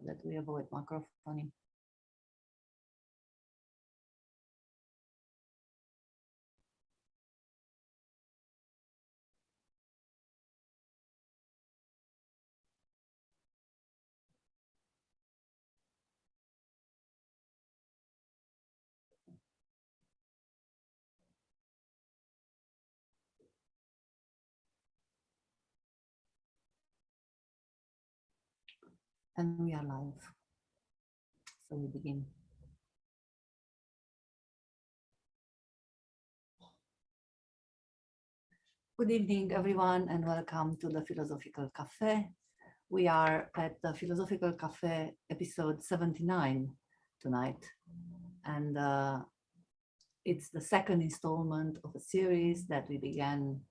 that we avoid microphoning. And we are live. So we begin. Good evening, everyone, and welcome to the Philosophical Cafe. We are at the Philosophical Cafe episode 79 tonight. And it's the second installment of a series that we began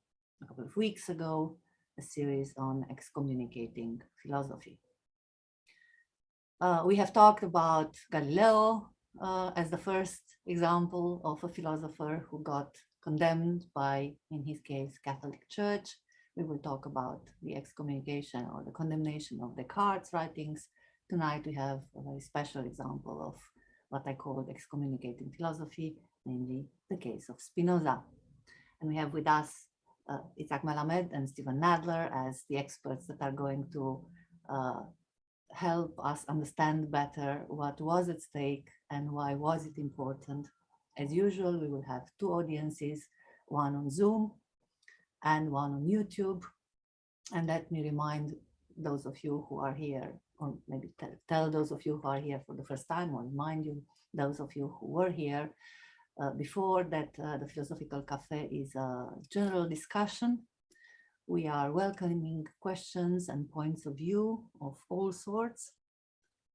a couple of weeks ago, a series on excommunicating philosophy. We have talked about Galileo as the first example of a philosopher who got condemned by, in his case, Catholic Church. We will talk about the excommunication or the condemnation of Descartes' writings. Tonight we have a very special example of what I call excommunicating philosophy, namely the case of Spinoza. And we have with us Itzhak Melamed and Steven Nadler as the experts that are going to help us understand better what was at stake and why was it important. As usual, we will have two audiences, one on Zoom and one on YouTube. And let me remind those of you who are here, or maybe tell those of you who are here for the first time, or remind you, those of you who were here before, that the Philosophical Cafe is a general discussion. We are welcoming questions and points of view of all sorts.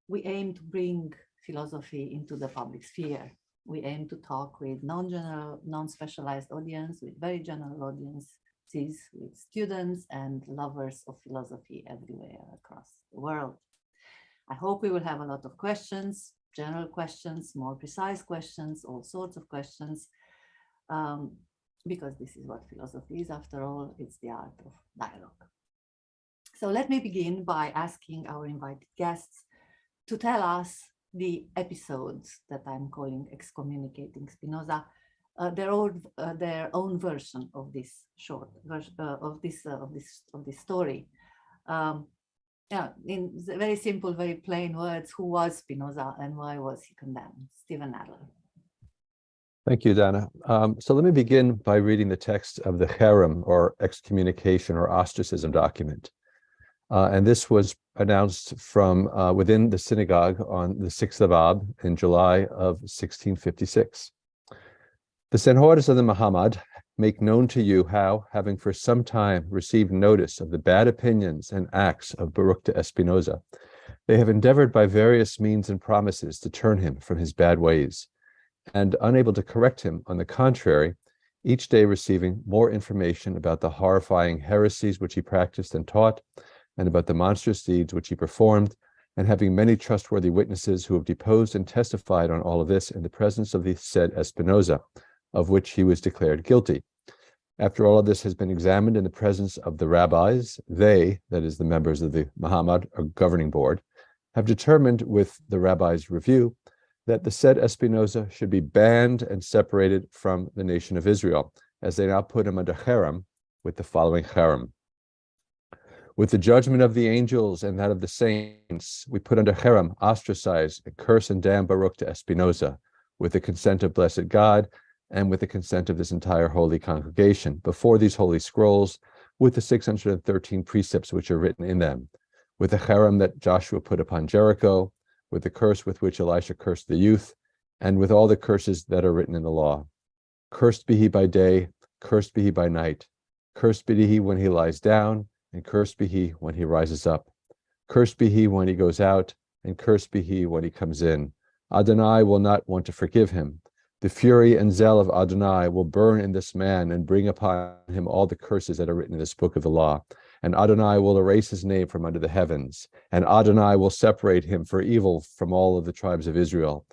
We aim to bring philosophy into the public sphere. We aim to talk with non-general, non-specialized audience, with very general audiences, with students and lovers of philosophy everywhere across the world. I hope we will have a lot of questions, general questions, more precise questions, all sorts of questions. Because this is what philosophy is, after all, it's the art of dialogue. So let me begin by asking our invited guests to tell us the episodes that I'm calling Excommunicating Spinoza, their own version of this short version of this story. In very simple, very plain words, who was Spinoza and why was he condemned? Steven Nadler. Thank you, Dana. So let me begin by reading the text of the Cherem, or excommunication or ostracism document. And this was announced from within the synagogue on the 6th of Ab in July of 1656. The Senhores of the Muhammad make known to you how, having for some time received notice of the bad opinions and acts of Baruch de Espinosa, they have endeavored by various means and promises to turn him from his bad ways, and unable to correct him, on the contrary, each day receiving more information about the horrifying heresies which he practiced and taught, and about the monstrous deeds which he performed, and having many trustworthy witnesses who have deposed and testified on all of this in the presence of the said Espinosa, of which he was declared guilty. After all of this has been examined in the presence of the rabbis, they, that is the members of the Muhammad or governing board, have determined with the rabbis' review that the said Espinosa should be banned and separated from the nation of Israel, as they now put him under cherem with the following cherem. With the judgment of the angels and that of the saints, we put under cherem, ostracize, and curse and damn Baruch de Espinosa, with the consent of blessed God, and with the consent of this entire holy congregation, before these holy scrolls, with the 613 precepts which are written in them, with the cherem that Joshua put upon Jericho, with the curse with which Elisha cursed the youth, and with all the curses that are written in the law. Cursed be he by day, cursed be he by night. Cursed be he when he lies down, and cursed be he when he rises up. Cursed be he when he goes out, and cursed be he when he comes in. Adonai will not want to forgive him. The fury and zeal of Adonai will burn in this man and bring upon him all the curses that are written in this book of the law. And Adonai will erase his name from under the heavens. And Adonai will separate him for evil from all of the tribes of Israel,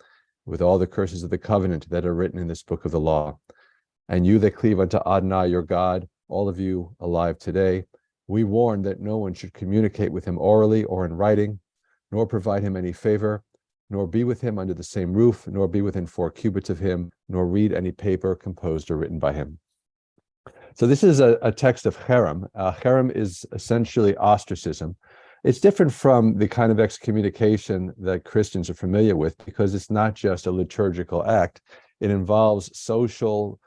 with all the curses of the covenant that are written in this book of the law. And you that cleave unto Adonai your God, all of you alive today, we warn that no one should communicate with him orally or in writing, nor provide him any favor, nor be with him under the same roof, nor be within 4 cubits of him, nor read any paper composed or written by him. So this is a text of cherem. Cherem is essentially ostracism. It's different from the kind of excommunication that Christians are familiar with because it's not just a liturgical act. It involves social,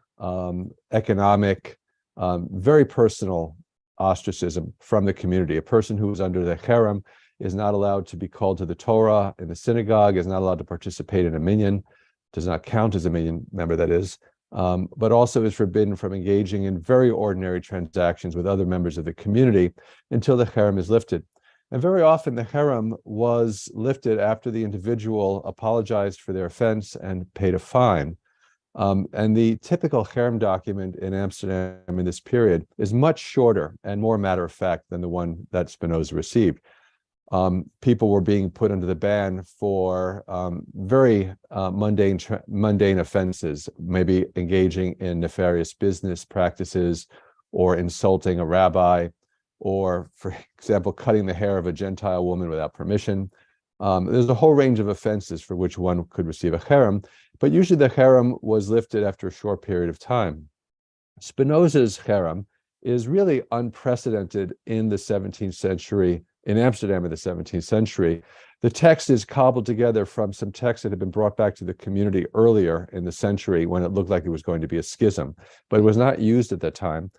economic, very personal ostracism from the community. A person who is under the cherem is not allowed to be called to the Torah in the synagogue, is not allowed to participate in a minyan, does not count as a minyan member, that is, but also is forbidden from engaging in very ordinary transactions with other members of the community until the cherem is lifted. And very often the cherem was lifted after the individual apologized for their offense and paid a fine. And the typical cherem document in Amsterdam in this period is much shorter and more matter of fact than the one that Spinoza received. People were being put under the ban for very mundane offenses, maybe engaging in nefarious business practices or insulting a rabbi, or, for example, cutting the hair of a Gentile woman without permission. There's a whole range of offenses for which one could receive a cherem, but usually the cherem was lifted after a short period of time. Spinoza's cherem is really unprecedented in the 17th century, in Amsterdam in the 17th century. The text is cobbled together from some texts that had been brought back to the community earlier in the century when it looked like it was going to be a schism, but it was not used at that time.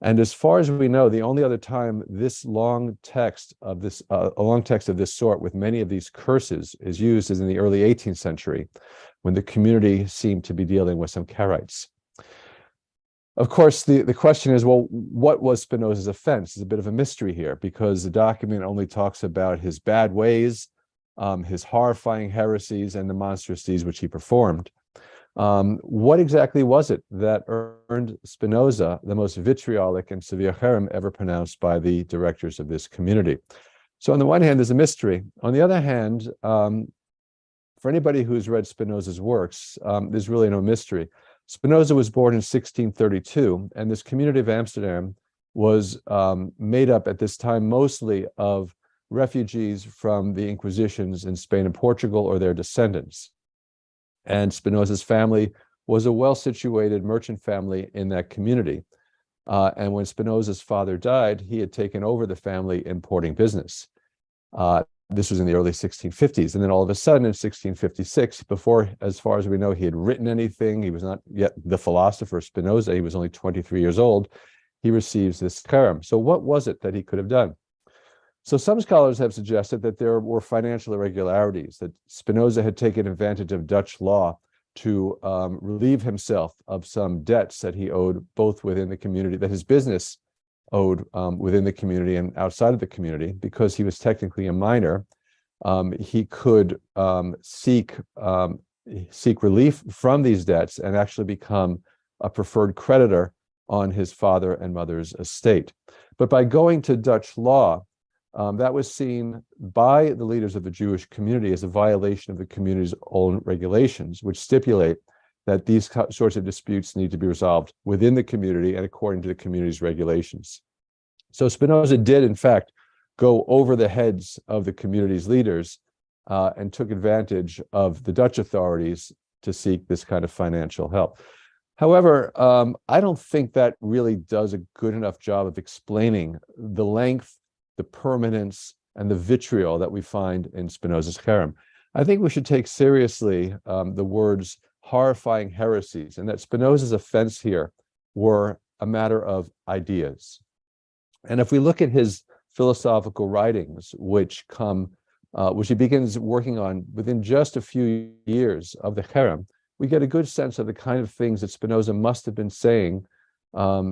And as far as we know, the only other time this long text of this, a long text of this sort with many of these curses is used is in the early 18th century, when the community seemed to be dealing with some Karaites. Of course, the question is, well, what was Spinoza's offense? It's a bit of a mystery here because the document only talks about his bad ways, his horrifying heresies, and the monstrous deeds which he performed. What exactly was it that earned Spinoza the most vitriolic and severe cherem ever pronounced by the directors of this community? So on the one hand, there's a mystery. On the other hand, for anybody who's read Spinoza's works, there's really no mystery. Spinoza was born in 1632, and this community of Amsterdam was made up at this time mostly of refugees from the Inquisitions in Spain and Portugal or their descendants. And Spinoza's family was a well-situated merchant family in that community. And when Spinoza's father died, he had taken over the family importing business. This was in the early 1650s. And then all of a sudden in 1656, before, as far as we know, he had written anything, he was not yet the philosopher Spinoza, he was only 23 years old, he receives this cherem. So what was it that he could have done? So some scholars have suggested that there were financial irregularities, that Spinoza had taken advantage of Dutch law to relieve himself of some debts that he owed both within the community, that his business owed within the community and outside of the community. Because he was technically a minor, he could seek relief from these debts and actually become a preferred creditor on his father and mother's estate. But by going to Dutch law, that was seen by the leaders of the Jewish community as a violation of the community's own regulations, which stipulate that these sorts of disputes need to be resolved within the community and according to the community's regulations. So Spinoza did, in fact, go over the heads of the community's leaders and took advantage of the Dutch authorities to seek this kind of financial help. However, I don't think that really does a good enough job of explaining the length, the permanence, and the vitriol that we find in Spinoza's cherem. I think we should take seriously the words horrifying heresies, and that Spinoza's offense here were a matter of ideas. And if we look at his philosophical writings, which he begins working on within just a few years of the cherem, we get a good sense of the kind of things that Spinoza must have been saying,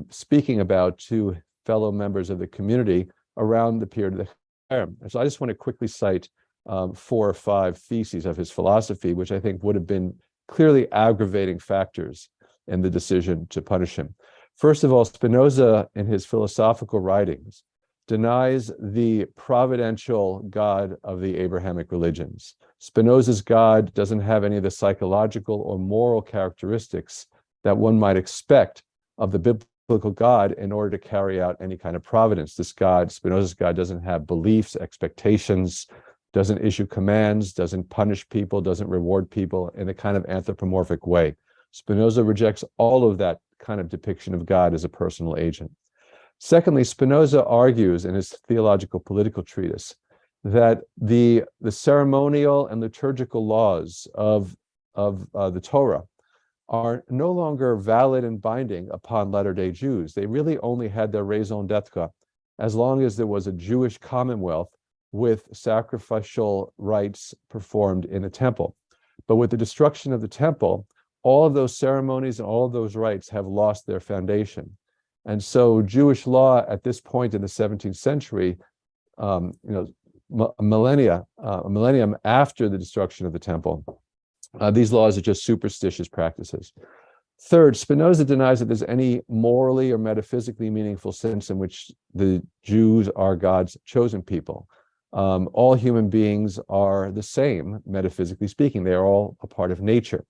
speaking about to fellow members of the community around the period of the cherem. And so I just want to quickly cite 4 or 5 theses of his philosophy, which I think would have been clearly aggravating factors in the decision to punish him. First of all, Spinoza, in his philosophical writings, denies the providential God of the Abrahamic religions. Spinoza's God doesn't have any of the psychological or moral characteristics that one might expect of the biblical God in order to carry out any kind of providence. This God, Spinoza's God, doesn't have beliefs, expectations, doesn't issue commands, doesn't punish people, doesn't reward people in a kind of anthropomorphic way. Spinoza rejects all of that kind of depiction of God as a personal agent. Secondly, Spinoza argues in his theological political treatise that the ceremonial and liturgical laws of the Torah are no longer valid and binding upon latter-day Jews. They really only had their raison d'etre as long as there was a Jewish commonwealth with sacrificial rites performed in a temple. But with the destruction of the temple, all of those ceremonies and all of those rites have lost their foundation. And so Jewish law at this point in the 17th century, a millennium after the destruction of the temple, these laws are just superstitious practices. Third, Spinoza denies that there's any morally or metaphysically meaningful sense in which the Jews are God's chosen people. All human beings are the same, metaphysically speaking. They are all a part of nature.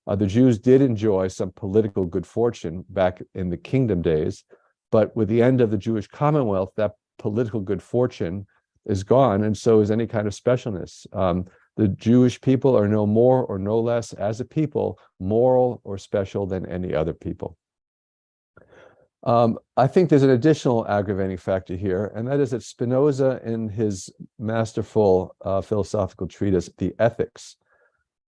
The Jews did enjoy some political good fortune back in the kingdom days, but with the end of the Jewish Commonwealth, that political good fortune is gone, and so is any kind of specialness. The Jewish people are no more or no less, as a people, moral or special than any other people. I think there's an additional aggravating factor here, and that is that Spinoza, in his masterful philosophical treatise, The Ethics,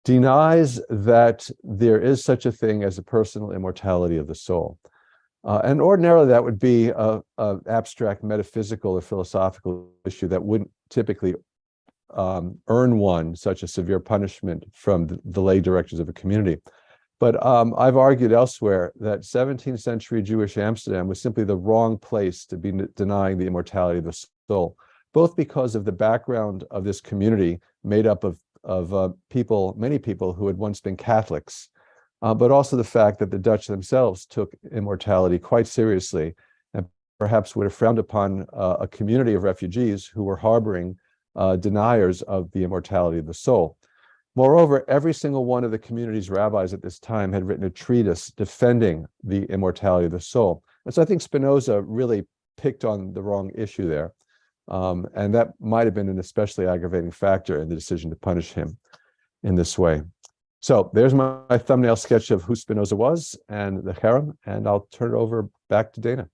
denies that there is such a thing as a personal immortality of the soul. And ordinarily that would be an abstract metaphysical or philosophical issue that wouldn't typically earn one such a severe punishment from the lay directors of a community. But I've argued elsewhere that 17th century Jewish Amsterdam was simply the wrong place to be denying the immortality of the soul, both because of the background of this community made up of many people who had once been Catholics, but also the fact that the Dutch themselves took immortality quite seriously and perhaps would have frowned upon a community of refugees who were harboring deniers of the immortality of the soul. Moreover, every single one of the community's rabbis at this time had written a treatise defending the immortality of the soul. And so I think Spinoza really picked on the wrong issue there. And that might have been an especially aggravating factor in the decision to punish him in this way. So there's my thumbnail sketch of who Spinoza was and the Cherem, and I'll turn it over back to Dana.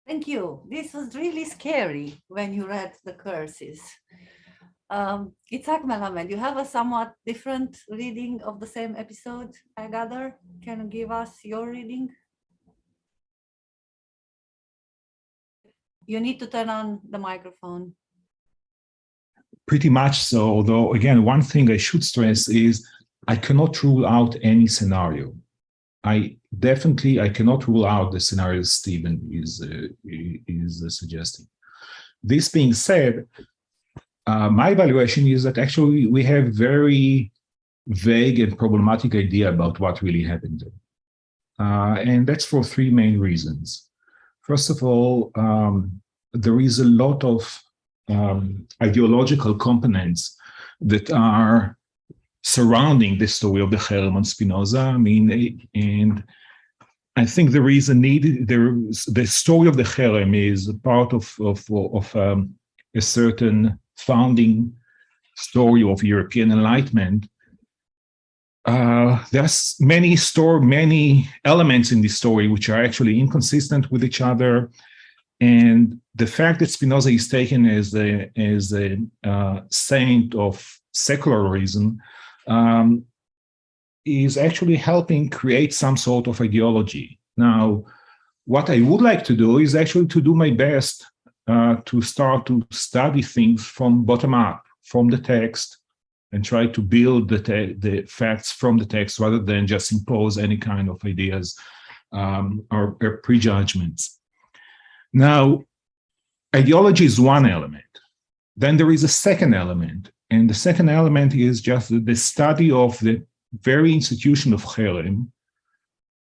Thank you. This was really scary when you read the curses. Itzhak Melamed, you have a somewhat different reading of the same episode, I gather. Can you give us your reading? You need to turn on the microphone. Pretty much so, although again, one thing I should stress is I cannot rule out any scenario. I cannot rule out the scenario Stephen is suggesting. This being said, my evaluation is that actually we have very vague and problematic idea about what really happened there. And that's for three main reasons. First of all, there is a lot of ideological components that are surrounding the story of the Cherem on Spinoza. I mean, and I think there is a need. The story of the Cherem is part of a certain founding story of European Enlightenment. There's many elements in this story which are actually inconsistent with each other, and the fact that Spinoza is taken as a saint of secularism is actually helping create some sort of ideology. Now, what I would like to do is actually to do my best to start to study things from bottom up, from the text, and try to build the facts from the text rather than just impose any kind of ideas or prejudgments. Now, ideology is one element. Then there is a second element, and the second element is just the study of the very institution of Cherem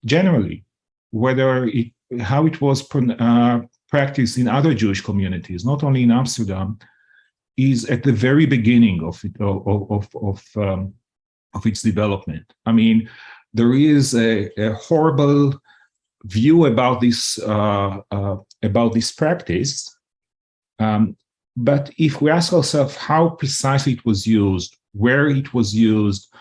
generally, how it was practiced in other Jewish communities, not only in Amsterdam, is at the very beginning of its development. I mean, there is a horrible view about this practice But if we ask ourselves how precisely it was used, where it was used,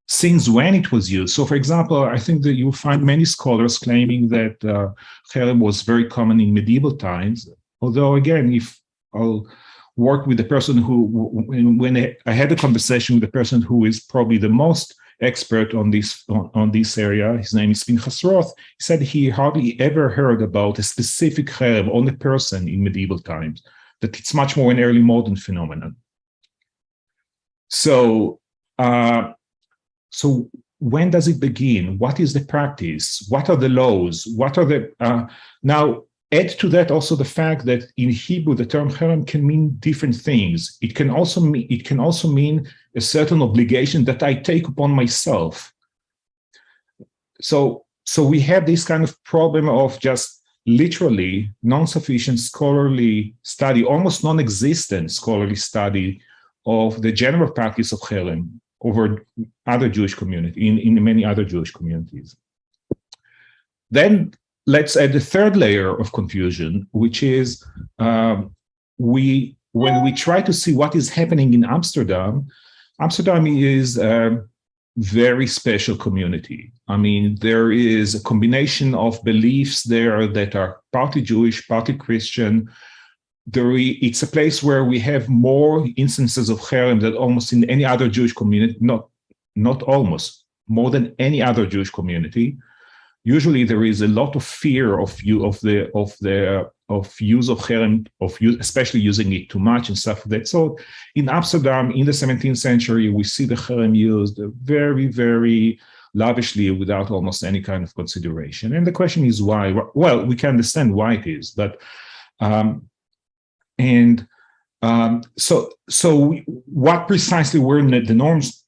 since when it was used. So, for example, I think that you'll find many scholars claiming that cherem was very common in medieval times. Although, again, if I'll work with the person who, when I had a conversation with the person who is probably the most expert on this area, his name is Pinchas Roth, he said he hardly ever heard about a specific cherem on a person in medieval times, that it's much more an early modern phenomenon. So, so when does it begin? What is the practice? What are the laws? What are the now? Add to that also the fact that in Hebrew the term cherem can mean different things. It can also mean a certain obligation that I take upon myself. So we have this kind of problem of just literally non-sufficient scholarly study, almost non-existent scholarly study of the general practice of cherem over other Jewish communities, in many other Jewish communities. Then let's add the third layer of confusion, which is when we try to see what is happening in Amsterdam, Amsterdam is a very special community. I mean, there is a combination of beliefs there that are partly Jewish, partly Christian. It's a place where we have more instances of cherem than almost in any other Jewish community, not almost, more than any other Jewish community. Usually there is a lot of fear of use of cherem, especially using it too much and stuff like that. So in Amsterdam in the 17th century, we see the cherem used very, very lavishly without almost any kind of consideration. And the question is why? Well, we can understand why it is, but so what precisely were the norms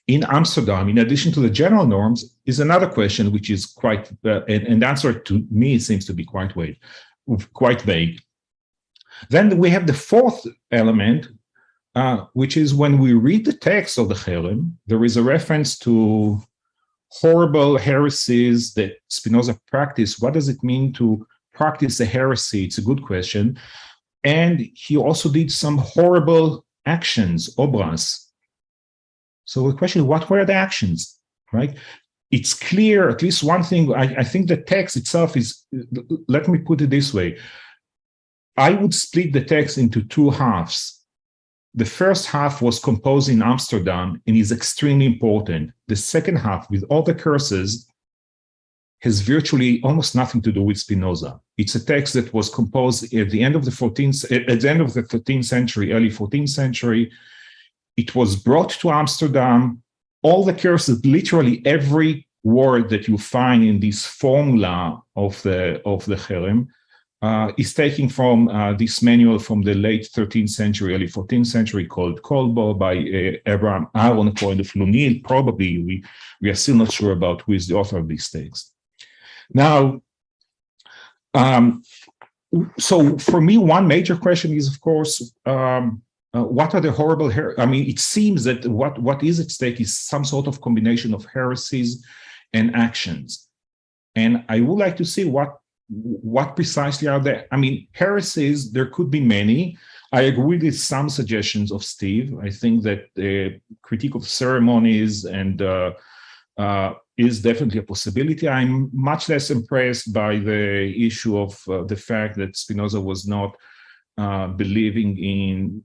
in Amsterdam, in addition to the general norms, is another question, which is quite, and the answer to me seems to be quite vague. Then we have the fourth element, which is when we read the text of the cherem, there is a reference to horrible heresies that Spinoza practiced. What does it mean to practice a heresy? It's a good question. And he also did some horrible actions, obras. So the question, what were the actions, right? It's clear, at least one thing, I think the text itself is, let me put it this way. I would split the text into two halves. The first half was composed in Amsterdam and is extremely important. The second half, with all the curses, has virtually almost nothing to do with Spinoza. It's a text that was composed at the end of the 13th century, early 14th century. It was brought to Amsterdam. All the curses, literally every word that you find in this formula of the cherem is taken from this manual from the late 13th century, early 14th century called Kolbo by Abraham Aaron Cohen of Lunil. Probably we are still not sure about who is the author of these texts. Now, so for me, one major question is, of course, what are the horrible I mean, it seems that what is at stake is some sort of combination of heresies and actions. And I would like to see what precisely are they. I mean, heresies, there could be many. I agree with some suggestions of Steve. I think that the critique of ceremonies and is definitely a possibility. I'm much less impressed by the issue of the fact that Spinoza was not believing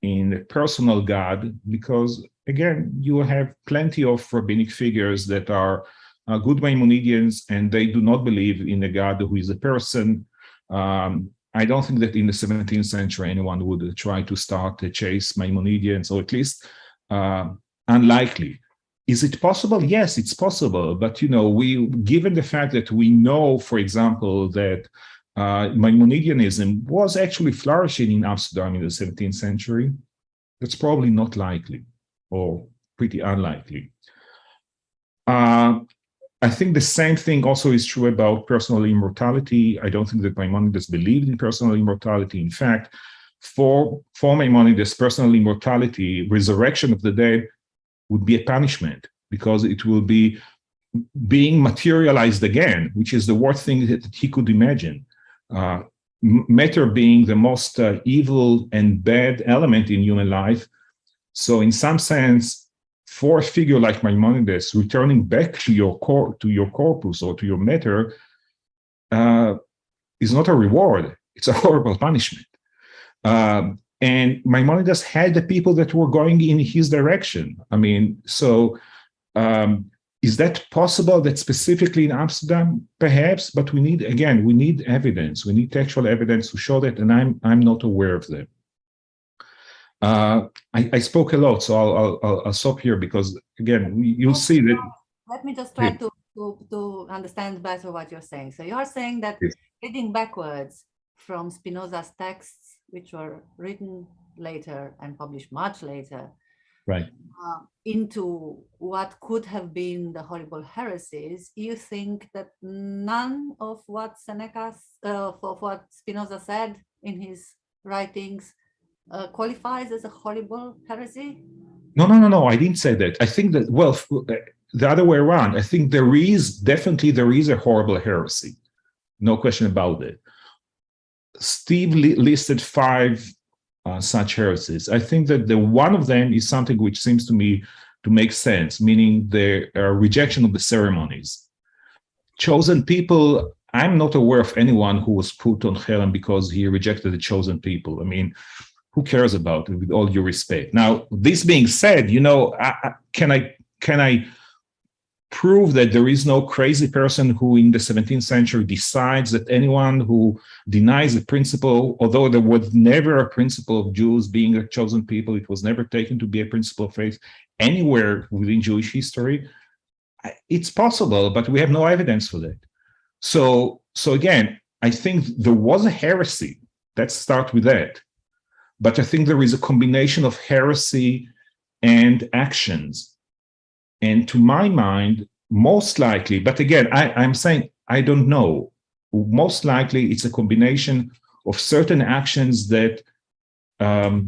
in a personal God, because again, you have plenty of rabbinic figures that are good Maimonideans, and they do not believe in a God who is a person. I don't think that in the 17th century anyone would try to start a chase Maimonideans, or at least unlikely. Is it possible? Yes, it's possible. But given the fact that we know, for example, that Maimonideanism was actually flourishing in Amsterdam in the 17th century, that's probably not likely, or pretty unlikely. I think the same thing also is true about personal immortality. I don't think that Maimonides believed in personal immortality. In fact, for Maimonides, personal immortality, resurrection of the dead, would be a punishment, because it will be being materialized again, which is the worst thing that he could imagine. matter being the most evil and bad element in human life. So in some sense, for a figure like Maimonides, returning back to your corpus or to your matter is not a reward, it's a horrible punishment. And Maimonides had the people that were going in his direction. I mean, so is that possible that specifically in Amsterdam? Perhaps, but we need evidence. We need textual evidence to show that, and I'm not aware of them. I spoke a lot, so I'll stop here because again, you'll see that. Let me just try to understand better what you're saying. So you're saying that reading backwards from Spinoza's texts, which were written later and published much later, right, into what could have been the horrible heresies, you think that none of what what Spinoza said in his writings qualifies as a horrible heresy? No, I didn't say that. I think that, well, the other way around. I think there is a horrible heresy. No question about it. Steve listed 5 such heresies. I think that the one of them is something which seems to me to make sense, meaning the rejection of the ceremonies. Chosen people, I'm not aware of anyone who was put on Cherem because he rejected the chosen people. I mean, who cares about it, with all due respect? Now, this being said, you know, can I prove that there is no crazy person who in the 17th century decides that anyone who denies the principle, although there was never a principle of Jews being a chosen people, it was never taken to be a principle of faith anywhere within Jewish history. It's possible, but we have no evidence for that. So again, I think there was a heresy. Let's start with that. But I think there is a combination of heresy and actions. And to my mind, most likely, but again, I'm saying I don't know. Most likely, it's a combination of certain actions that that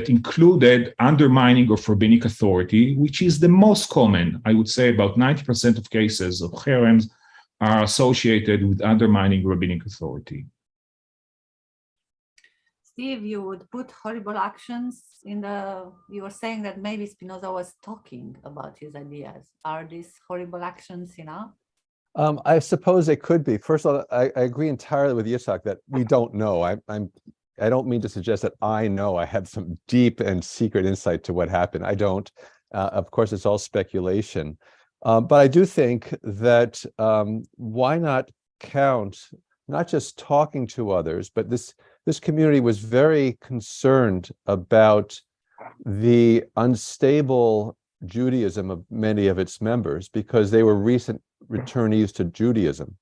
included undermining of rabbinic authority, which is the most common. I would say about 90% of cases of cherems are associated with undermining rabbinic authority. Steve, you would put horrible actions in you were saying that maybe Spinoza was talking about his ideas. Are these horrible actions enough? I suppose it could be. First of all, I agree entirely with Yitzhak that we don't know. I don't mean to suggest that I know. I have some deep and secret insight to what happened. I don't. Of course, it's all speculation. But I do think that why not count, not just talking to others, but this community was very concerned about the unstable Judaism of many of its members because they were recent returnees to Judaism.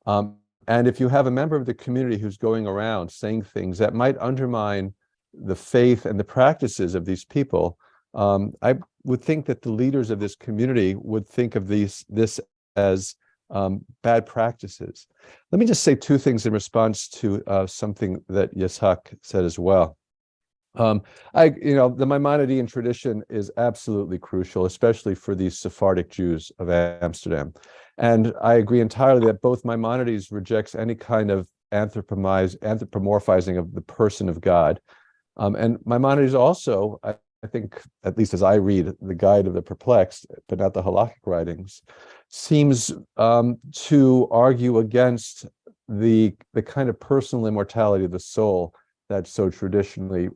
And if you have a member of the community who's going around saying things that might undermine the faith and the practices of these people, I would think that the leaders of this community would think of this as bad practices. Let me just say 2 things in response to something that Yitzhak said as well. The Maimonidean tradition is absolutely crucial, especially for these Sephardic Jews of Amsterdam. And I agree entirely that both Maimonides rejects any kind of anthropomorphizing of the person of God. And Maimonides also, I think, at least as I read the Guide of the Perplexed, but not the halakhic writings, seems to argue against the kind of personal immortality of the soul that's so traditionally,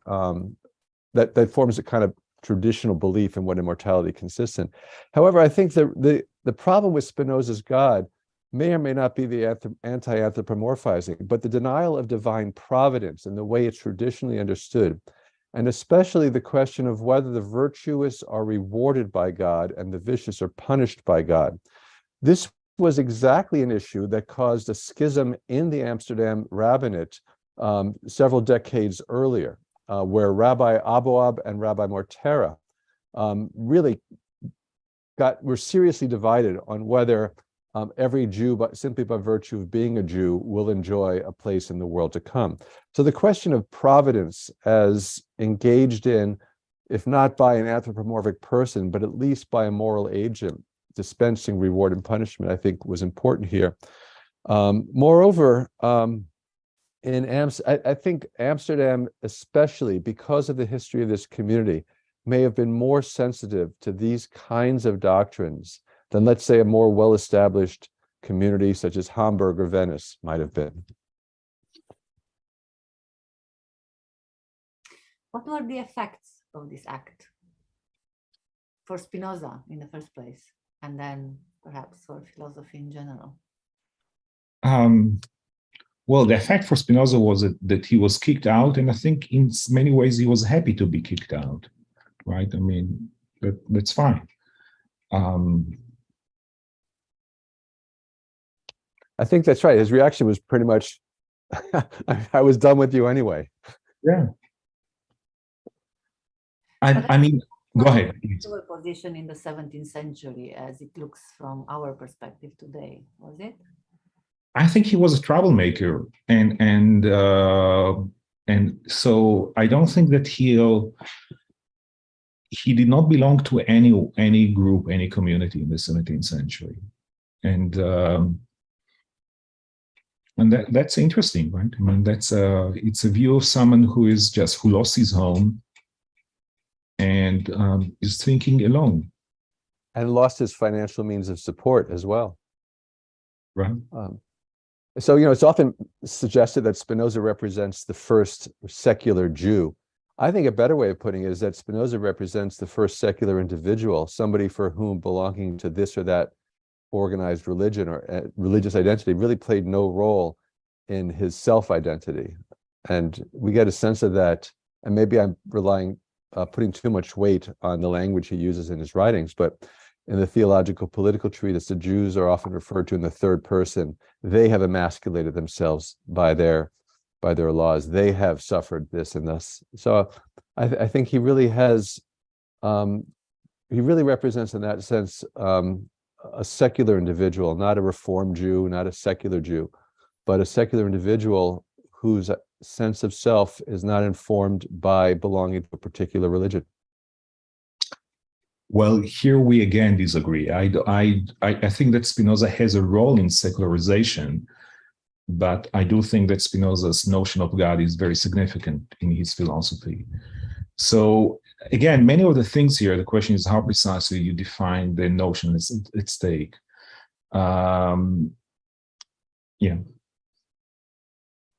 that forms a kind of traditional belief in what immortality consists in. However, I think the problem with Spinoza's God may or may not be the anti-anthropomorphizing, but the denial of divine providence and the way it's traditionally understood, and especially the question of whether the virtuous are rewarded by God and the vicious are punished by God. This was exactly an issue that caused a schism in the Amsterdam rabbinate several decades earlier, where Rabbi Aboab and Rabbi Mortera really were seriously divided on whether every Jew, simply by virtue of being a Jew, will enjoy a place in the world to come. So the question of providence as engaged in, if not by an anthropomorphic person, but at least by a moral agent, dispensing reward and punishment, I think was important here. Moreover, I think Amsterdam, especially because of the history of this community, may have been more sensitive to these kinds of doctrines than, let's say, a more well-established community such as Hamburg or Venice might have been. What were the effects of this act for Spinoza in the first place, and then perhaps for philosophy in general? Well, the effect for Spinoza was that he was kicked out, and I think in many ways he was happy to be kicked out, right? I mean, that's fine. I think that's right. His reaction was pretty much, I was done with you anyway. Yeah. I mean, go ahead. Our position in the 17th century as it looks from our perspective today, was it? I think he was a troublemaker, and so I don't think that he did not belong to any group, any community in the 17th century, and that's interesting, right? I mean, it's a view of someone who lost his home and is thinking alone, and lost his financial means of support as well. right? So, it's often suggested that Spinoza represents the first secular Jew. I think a better way of putting it is that Spinoza represents the first secular individual, somebody for whom belonging to this or that organized religion or religious identity really played no role in his self-identity. And we get a sense of that, and maybe I'm putting too much weight on the language he uses in his writings, but in the theological political treatise, the Jews are often referred to in the third person. They have emasculated themselves by their laws. They have suffered this and thus. So I think he really has, he really represents in that sense a secular individual, not a Reformed Jew, not a secular Jew, but a secular individual whose sense of self is not informed by belonging to a particular religion. Well, here we again disagree. I think that Spinoza has a role in secularization, but I do think that Spinoza's notion of God is very significant in his philosophy. So again, many of the things here, the question is how precisely you define the notion at stake. Yeah.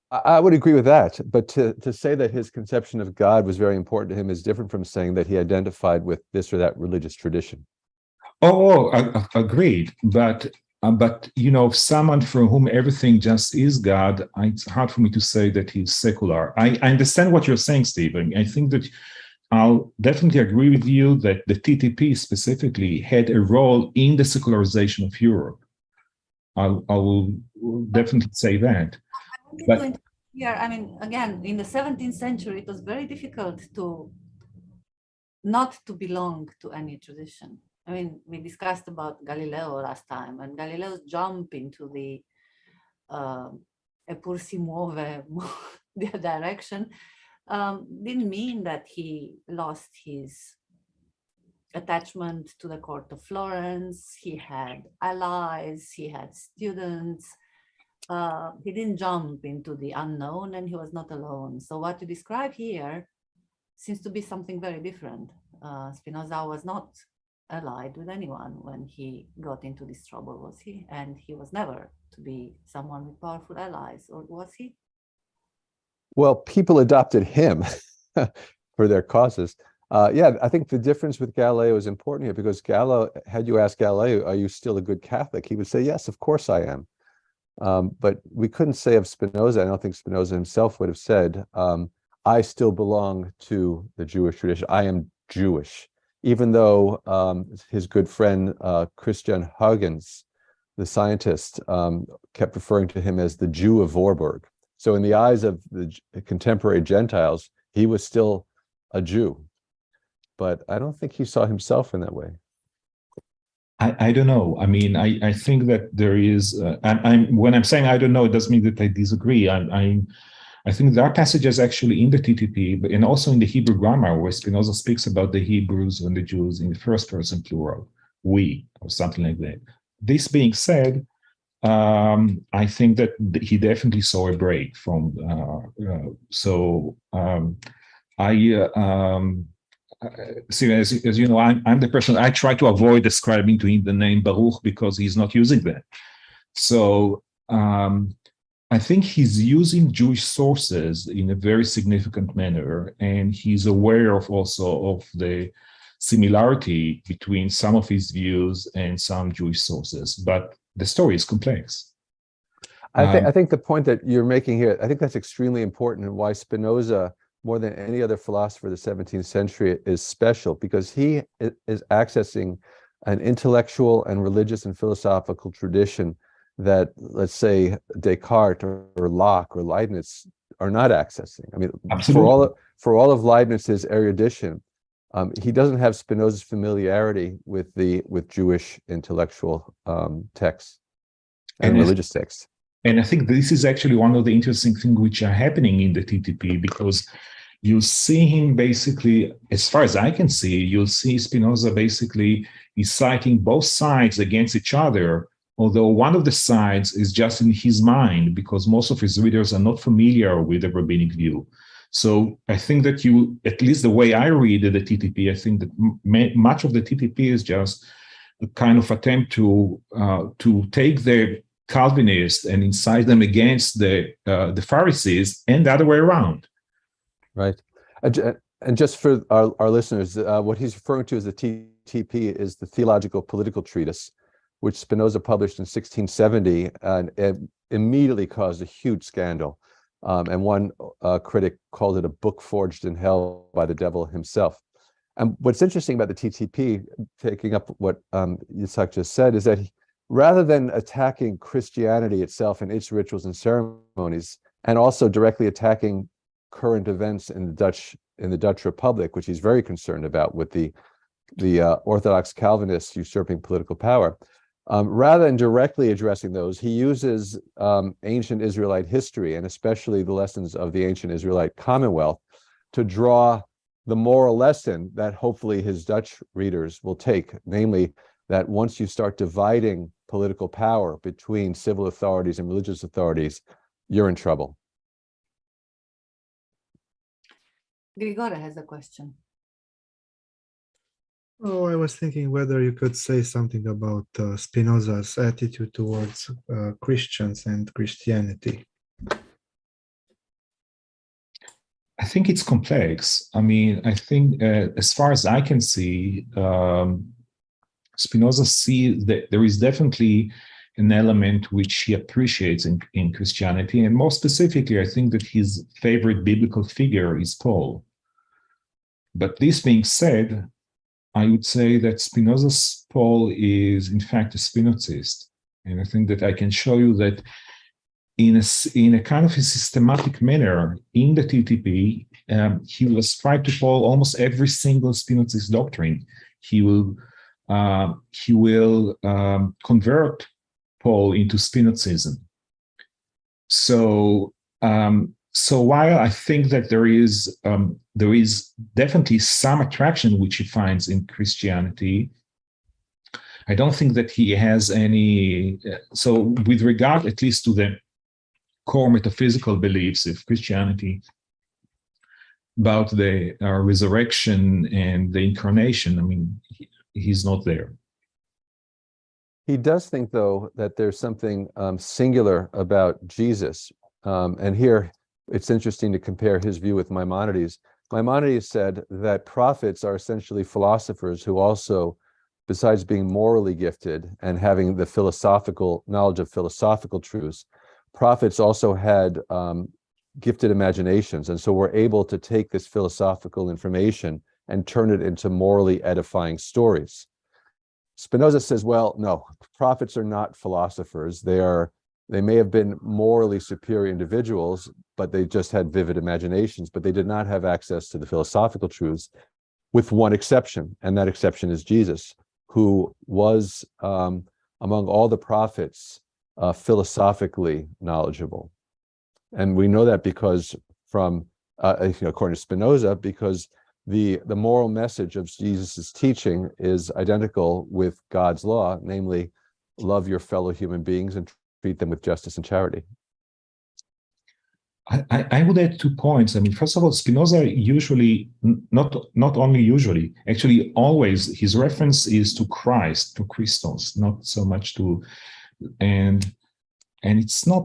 I would agree with that, but to say that his conception of God was very important to him is different from saying that he identified with this or that religious tradition. Agreed. But someone for whom everything just is God, it's hard for me to say that he's secular. I understand what you're saying, Stephen. I think that I'll definitely agree with you that the TTP specifically had a role in the secularization of Europe. I will definitely say that. But here, I mean, again, in the 17th century, it was very difficult not to belong to any tradition. I mean, we discussed about Galileo last time, and Galileo's jump into the eppur si muove the direction didn't mean that he lost his attachment to the court of Florence. He had allies, he had students. He didn't jump into the unknown, and he was not alone. So what you describe here seems to be something very different. Spinoza was not allied with anyone when he got into this trouble, was he? And he was never to be someone with powerful allies, or was he? Well, people adopted him for their causes. Yeah, I think the difference with Galileo is important here, because Galileo, had you asked Galileo, are you still a good Catholic? He would say, yes, of course I am. But we couldn't say of Spinoza, I don't think Spinoza himself would have said, I still belong to the Jewish tradition. I am Jewish, even though his good friend Christian Huygens, the scientist, kept referring to him as the Jew of Warburg. So in the eyes of the contemporary Gentiles, he was still a Jew. But I don't think he saw himself in that way. I don't know. I mean, I think that there is. When I'm saying I don't know, it doesn't mean that I disagree. I think there are passages actually in the TTP, but and also in the Hebrew grammar, where Spinoza speaks about the Hebrews and the Jews in the first person plural, we, or something like that. This being said, I think that he definitely saw a break from. See, as you know, I'm the person. I try to avoid ascribing to him the name Baruch because he's not using that. So I think he's using Jewish sources in a very significant manner, and he's aware of also of the similarity between some of his views and some Jewish sources. But the story is complex. I think the point that you're making here, I think that's extremely important, and why Spinoza, more than any other philosopher of the 17th century, is special, because he is accessing an intellectual and religious and philosophical tradition that, let's say, Descartes or Locke or Leibniz are not accessing. I mean, Absolutely. for all of Leibniz's erudition, he doesn't have Spinoza's familiarity with Jewish intellectual texts and religious texts. And I think this is actually one of the interesting things which are happening in the TTP, because you see him basically, as far as I can see, you'll see Spinoza basically is citing both sides against each other, although one of the sides is just in his mind, because most of his readers are not familiar with the rabbinic view. So I think that at least the way I read the TTP, I think that much of the TTP is just a kind of attempt to take the Calvinists and incite them against the Pharisees, and the other way around. Right. And just for our listeners, what he's referring to as the TTP is the Theological Political Treatise, which Spinoza published in 1670, and it immediately caused a huge scandal. And one critic called it a book forged in hell by the devil himself. And what's interesting about the TTP, taking up what Yitzhak just said, is that rather than attacking Christianity itself and its rituals and ceremonies, and also directly attacking current events in the Dutch Republic, which he's very concerned about with the Orthodox Calvinists usurping political power, rather than directly addressing those, he uses ancient Israelite history, and especially the lessons of the ancient Israelite Commonwealth, to draw the moral lesson that hopefully his Dutch readers will take, namely that once you start dividing political power between civil authorities and religious authorities, you're in trouble. Grigore has a question. Oh, I was thinking whether you could say something about Spinoza's attitude towards Christians and Christianity. I think it's complex. I mean, I think as far as I can see, Spinoza sees that there is definitely an element which he appreciates in Christianity. And more specifically, I think that his favorite biblical figure is Paul. But this being said, I would say that Spinoza's Paul is, in fact, a Spinozist. And I think that I can show you that in a kind of a systematic manner in the TTP, he will ascribe to Paul almost every single Spinozist doctrine. He will convert Paul into Spinozism. So while I think that there is definitely some attraction which he finds in Christianity, I don't think that he has any. So with regard, at least to the core metaphysical beliefs of Christianity about the resurrection and the incarnation, I mean, he's not there. He does think, though, that there's something singular about Jesus. And here, it's interesting to compare his view with Maimonides. Maimonides said that prophets are essentially philosophers who also, besides being morally gifted and having the philosophical knowledge of philosophical truths, prophets also had gifted imaginations, and so were able to take this philosophical information and turn it into morally edifying stories. Spinoza says, well, no, prophets are not philosophers. They may have been morally superior individuals, but they just had vivid imaginations, but they did not have access to the philosophical truths, with one exception, and that exception is Jesus, who was, among all the prophets, philosophically knowledgeable. And we know that because from, according to Spinoza, because the moral message of Jesus's teaching is identical with God's law, namely, love your fellow human beings and treat them with justice and charity? I would add 2 points. I mean, first of all, Spinoza usually, not only usually, actually always, his reference is to Christ, to Christos, not so much to, and it's not,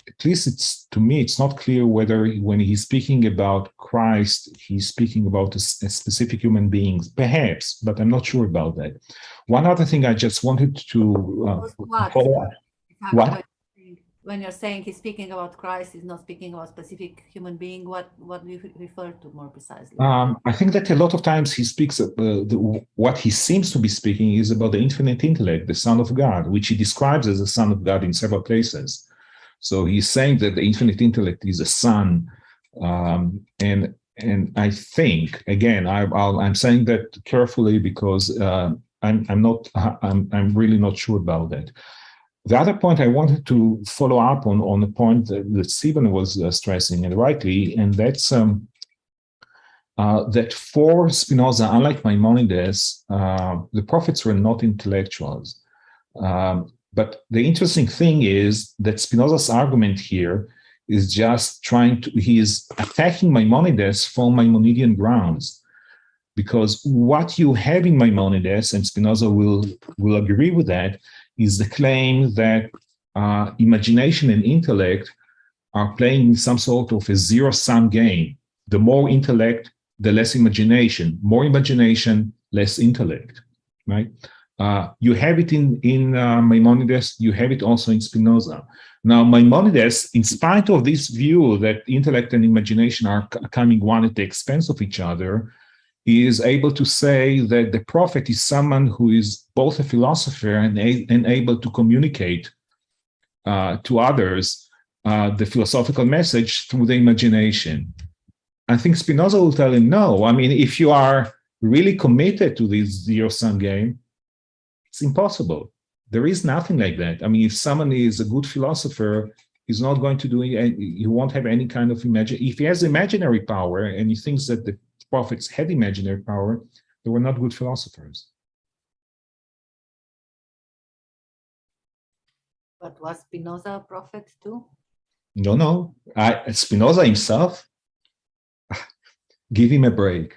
at least it's, to me, it's not clear whether when he's speaking about Christ, he's speaking about a specific human being, perhaps, but I'm not sure about that. One other thing I just wanted to follow up. What? When you're saying he's speaking about Christ, he's not speaking about specific human being, what do you refer to more precisely? I think that a lot of times he speaks, what he seems to be speaking is about the infinite intellect, the Son of God, which he describes as the Son of God in several places. So he's saying that the infinite intellect is a son, and I think, again, I'm saying that carefully because I'm really not sure about that. The other point I wanted to follow up on the point that Stephen was stressing, and rightly, and that's that for Spinoza, unlike Maimonides, the prophets were not intellectuals. But the interesting thing is that Spinoza's argument here is just he is attacking Maimonides from Maimonidean grounds. Because what you have in Maimonides, and Spinoza will agree with that, is the claim that imagination and intellect are playing some sort of a zero-sum game. The more intellect, the less imagination. More imagination, less intellect, right? You have it in Maimonides, you have it also in Spinoza. Now, Maimonides, in spite of this view that intellect and imagination are coming one at the expense of each other, he is able to say that the prophet is someone who is both a philosopher and able to communicate to others the philosophical message through the imagination. I think Spinoza will tell him, no, I mean, if you are really committed to this zero-sum game, it's impossible. There is nothing like that. I mean, if someone is a good philosopher, he's not going to do it, he won't have any kind of if he has imaginary power and he thinks that the prophets had imaginary power, they were not good philosophers. But was Spinoza a prophet too? No. Spinoza himself, give him a break.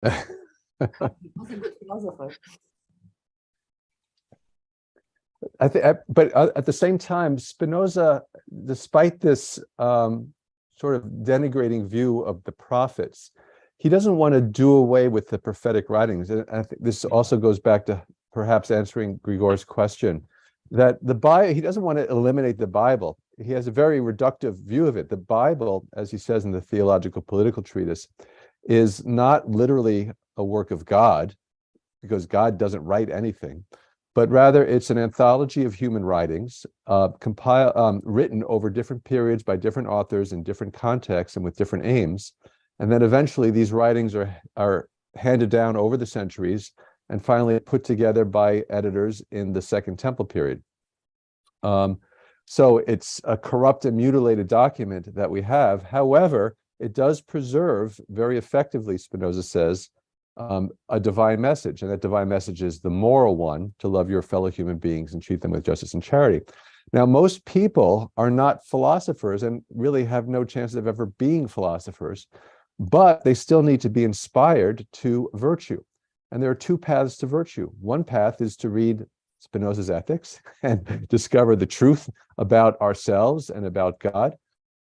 He was a good philosopher. But at the same time, Spinoza, despite this sort of denigrating view of the prophets, he doesn't want to do away with the prophetic writings. And I think this also goes back to perhaps answering Grigor's question, that he doesn't want to eliminate the Bible. He has a very reductive view of it. The Bible, as he says in the Theological Political Treatise, is not literally a work of God, because God doesn't write anything, but rather it's an anthology of human writings, written over different periods by different authors in different contexts and with different aims. And then eventually these writings are handed down over the centuries and finally put together by editors in the Second Temple period. So it's a corrupt and mutilated document that we have. However, it does preserve very effectively, Spinoza says, a divine message. And that divine message is the moral one, to love your fellow human beings and treat them with justice and charity. Now, most people are not philosophers and really have no chance of ever being philosophers, but they still need to be inspired to virtue. And there are 2 paths to virtue. One path is to read Spinoza's Ethics and discover the truth about ourselves and about God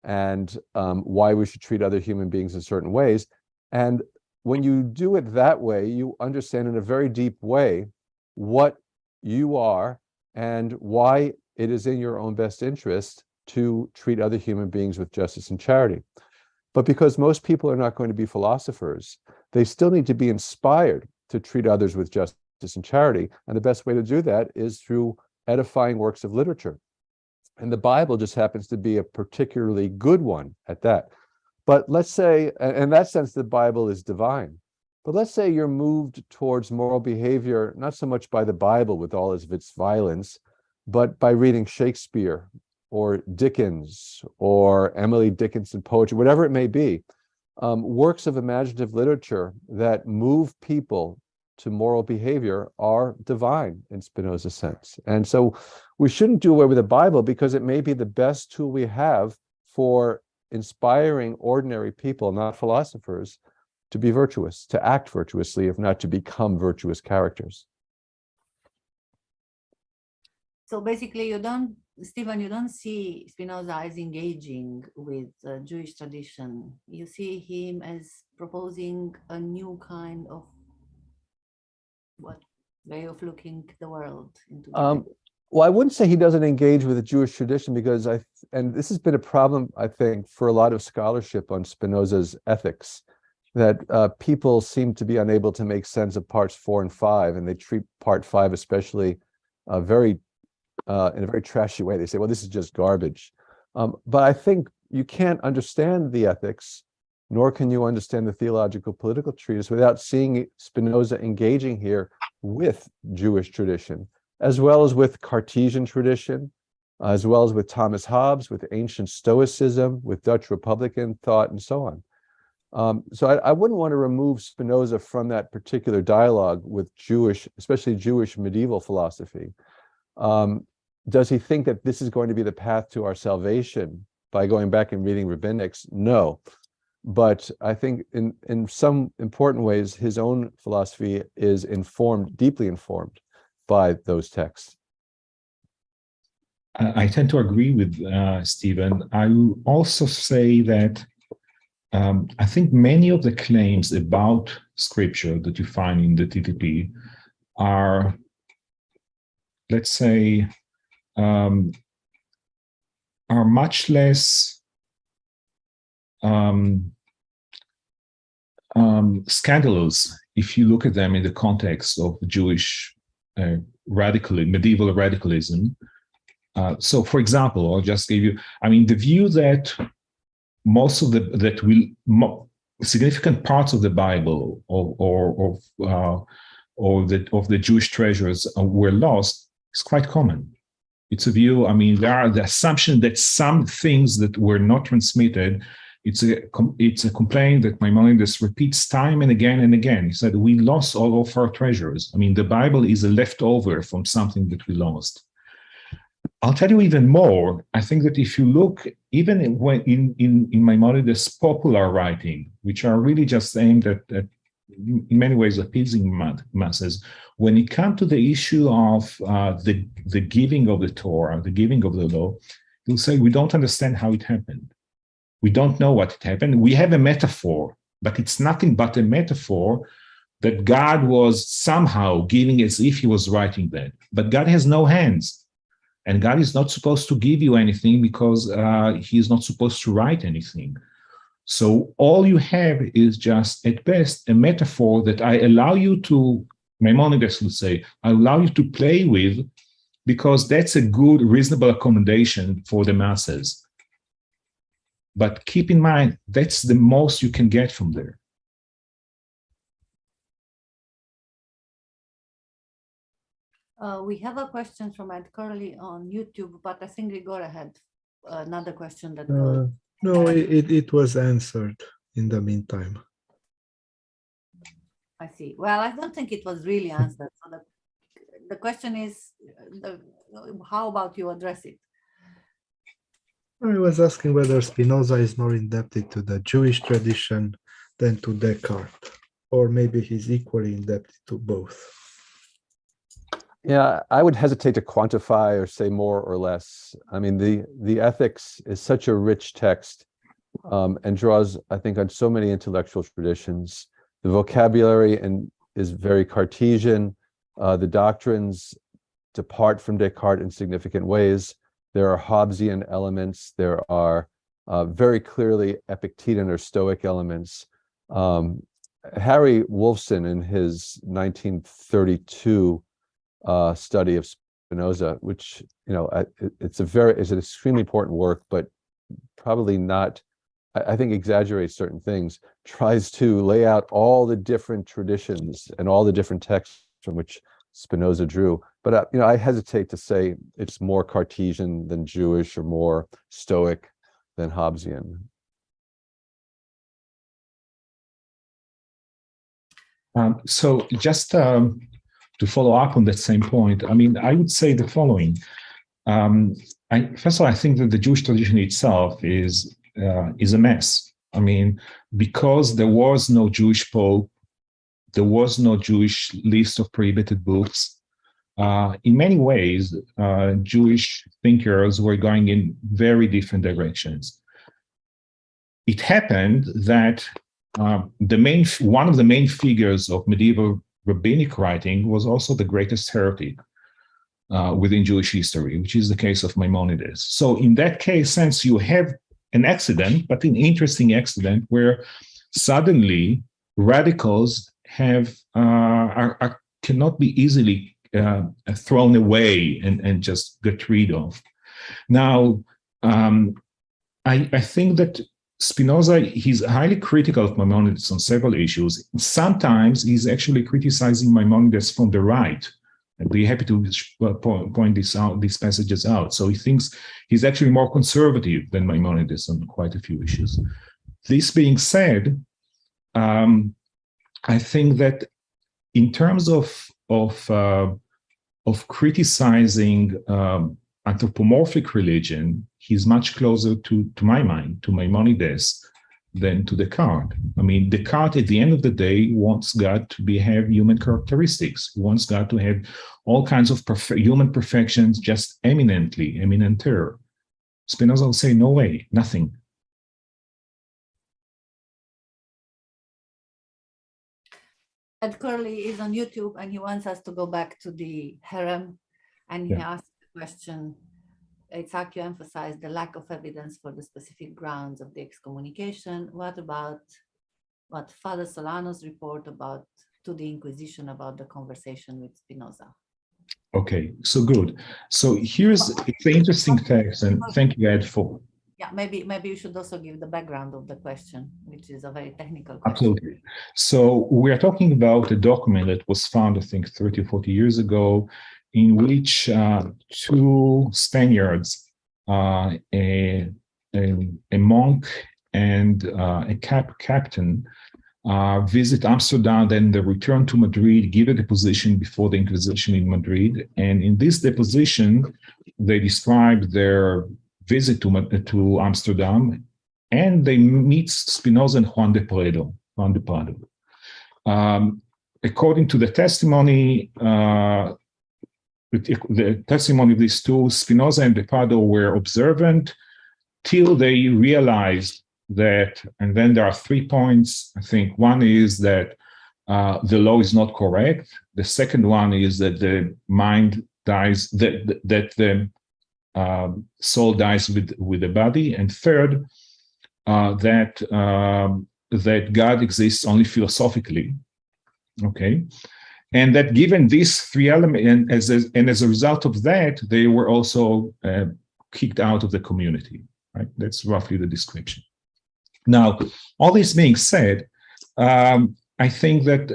and why we should treat other human beings in certain ways. And when you do it that way, you understand in a very deep way what you are and why it is in your own best interest to treat other human beings with justice and charity. But because most people are not going to be philosophers, they still need to be inspired to treat others with justice and charity. And the best way to do that is through edifying works of literature. And the Bible just happens to be a particularly good one at that. But let's say, in that sense, the Bible is divine. But let's say you're moved towards moral behavior, not so much by the Bible with all of its violence, but by reading Shakespeare or Dickens or Emily Dickinson poetry, whatever it may be, works of imaginative literature that move people to moral behavior are divine in Spinoza's sense. And so we shouldn't do away with the Bible because it may be the best tool we have for inspiring ordinary people, not philosophers, to be virtuous, to act virtuously, if not to become virtuous characters. So basically, Stephen, you don't see Spinoza as engaging with Jewish tradition. You see him as proposing a new kind of way of looking at the world. Well, I wouldn't say he doesn't engage with the Jewish tradition because and this has been a problem, I think, for a lot of scholarship on Spinoza's ethics, that people seem to be unable to make sense of parts 4 and 5, and they treat part 5 especially in a very trashy way. They say, well, this is just garbage. But I think you can't understand the ethics, nor can you understand the theological political treatise without seeing Spinoza engaging here with Jewish tradition, as well as with Cartesian tradition, as well as with Thomas Hobbes, with ancient Stoicism, with Dutch Republican thought, and so on. So I wouldn't want to remove Spinoza from that particular dialogue with Jewish, especially Jewish medieval philosophy. Does he think that this is going to be the path to our salvation by going back and reading rabbinics? No. But I think in some important ways, his own philosophy is deeply informed by those texts. I tend to agree with Stephen. I will also say that I think many of the claims about scripture that you find in the TTP are, let's say, are much less scandalous if you look at them in the context of Jewish medieval radicalism. So, for example, I'll just give you, the view that significant parts of the Bible of the Jewish treasures were lost is quite common. It's a view, there are the assumption that some things that were not transmitted, it's a complaint that Maimonides repeats time and again and again. He said, we lost all of our treasures. The Bible is a leftover from something that we lost. I'll tell you even more. I think that if you look, even in Maimonides' popular writing, which are really just aimed at in many ways appeasing masses, when it comes to the issue of the giving of the Torah, the giving of the law, he'll say, we don't understand how it happened. We don't know what happened. We have a metaphor, but it's nothing but a metaphor that God was somehow giving as if he was writing that. But God has no hands. And God is not supposed to give you anything because he is not supposed to write anything. So all you have is just, at best, a metaphor that I allow you to, Maimonides would say, I allow you to play with because that's a good, reasonable accommodation for the masses. But keep in mind, that's the most you can get from there. We have a question from Ed Curley on YouTube, but I think Grigore had another question that will... No, it was answered in the meantime. I see. Well, I don't think it was really answered. So the question is, how about you address it? I was asking whether Spinoza is more indebted to the Jewish tradition than to Descartes, or maybe he's equally indebted to both. Yeah, I would hesitate to quantify or say more or less. The Ethics is such a rich text and draws, I think, on so many intellectual traditions. The vocabulary is very Cartesian. The doctrines depart from Descartes in significant ways. There are Hobbesian elements. There are very clearly Epictetan or Stoic elements. Harry Wolfson, in his 1932 study of Spinoza, which it's an extremely important work, but probably not, I think, exaggerates certain things, tries to lay out all the different traditions and all the different texts from which Spinoza drew. But I hesitate to say it's more Cartesian than Jewish or more Stoic than Hobbesian. So just to follow up on that same point, I mean, I would say the following. First of all, I think that the Jewish tradition itself is a mess. I mean, because there was no Jewish pope, there was no Jewish list of prohibited books. In many ways, Jewish thinkers were going in very different directions. It happened that one of the main figures of medieval rabbinic writing was also the greatest heretic within Jewish history, which is the case of Maimonides. So in that sense, you have an accident, but an interesting accident where suddenly radicals cannot be easily thrown away and just get rid of. Now, I think that Spinoza, he's highly critical of Maimonides on several issues. Sometimes he's actually criticizing Maimonides from the right. I'd be happy to point these passages out. So he thinks he's actually more conservative than Maimonides on quite a few issues. This being said, I think that in terms of criticizing anthropomorphic religion, he's much closer to my mind, to Maimonides, than to Descartes. I mean, Descartes, at the end of the day, wants God to have human characteristics. He wants God to have all kinds of human perfections, just eminenter. Spinoza will say, no way, nothing. Ed Curley is on YouTube and he wants us to go back to the Herem, and he asked the question, Itzhak, you emphasized the lack of evidence for the specific grounds of the excommunication. What about what Father Solano's report to the Inquisition about the conversation with Spinoza? Okay, so good. So it's an interesting text, and thank you, Ed, for... Yeah, maybe you should also give the background of the question, which is a very technical question. Absolutely. So we are talking about a document that was found, I think, 30 or 40 years ago, in which two Spaniards, a monk and a captain, visit Amsterdam, then they return to Madrid, give a deposition before the Inquisition in Madrid. And in this deposition, they describe their visit to Amsterdam, and they meet Spinoza and Juan de Prado. According to the testimony, of these two, Spinoza and de Prado were observant till they realized that, and then there are 3 points. I think one is that the law is not correct. The second one is that the mind dies, that the soul dies with the body, and third, that God exists only philosophically. Okay, and that given these three elements, and as a result of that, they were also kicked out of the community. Right, that's roughly the description. Now, all this being said, I think that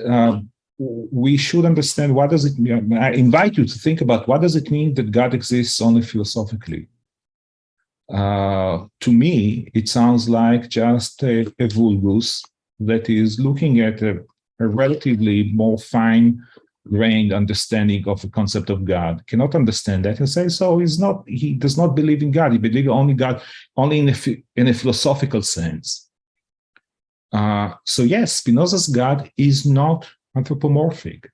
we should understand what does it mean. I invite you to think about what does it mean that God exists only philosophically. To me, it sounds like just a vulgus that is looking at a relatively more fine-grained understanding of the concept of God. Cannot understand that and say, so he does not believe in God. He believes only in a philosophical sense. So yes, Spinoza's God is not anthropomorphic.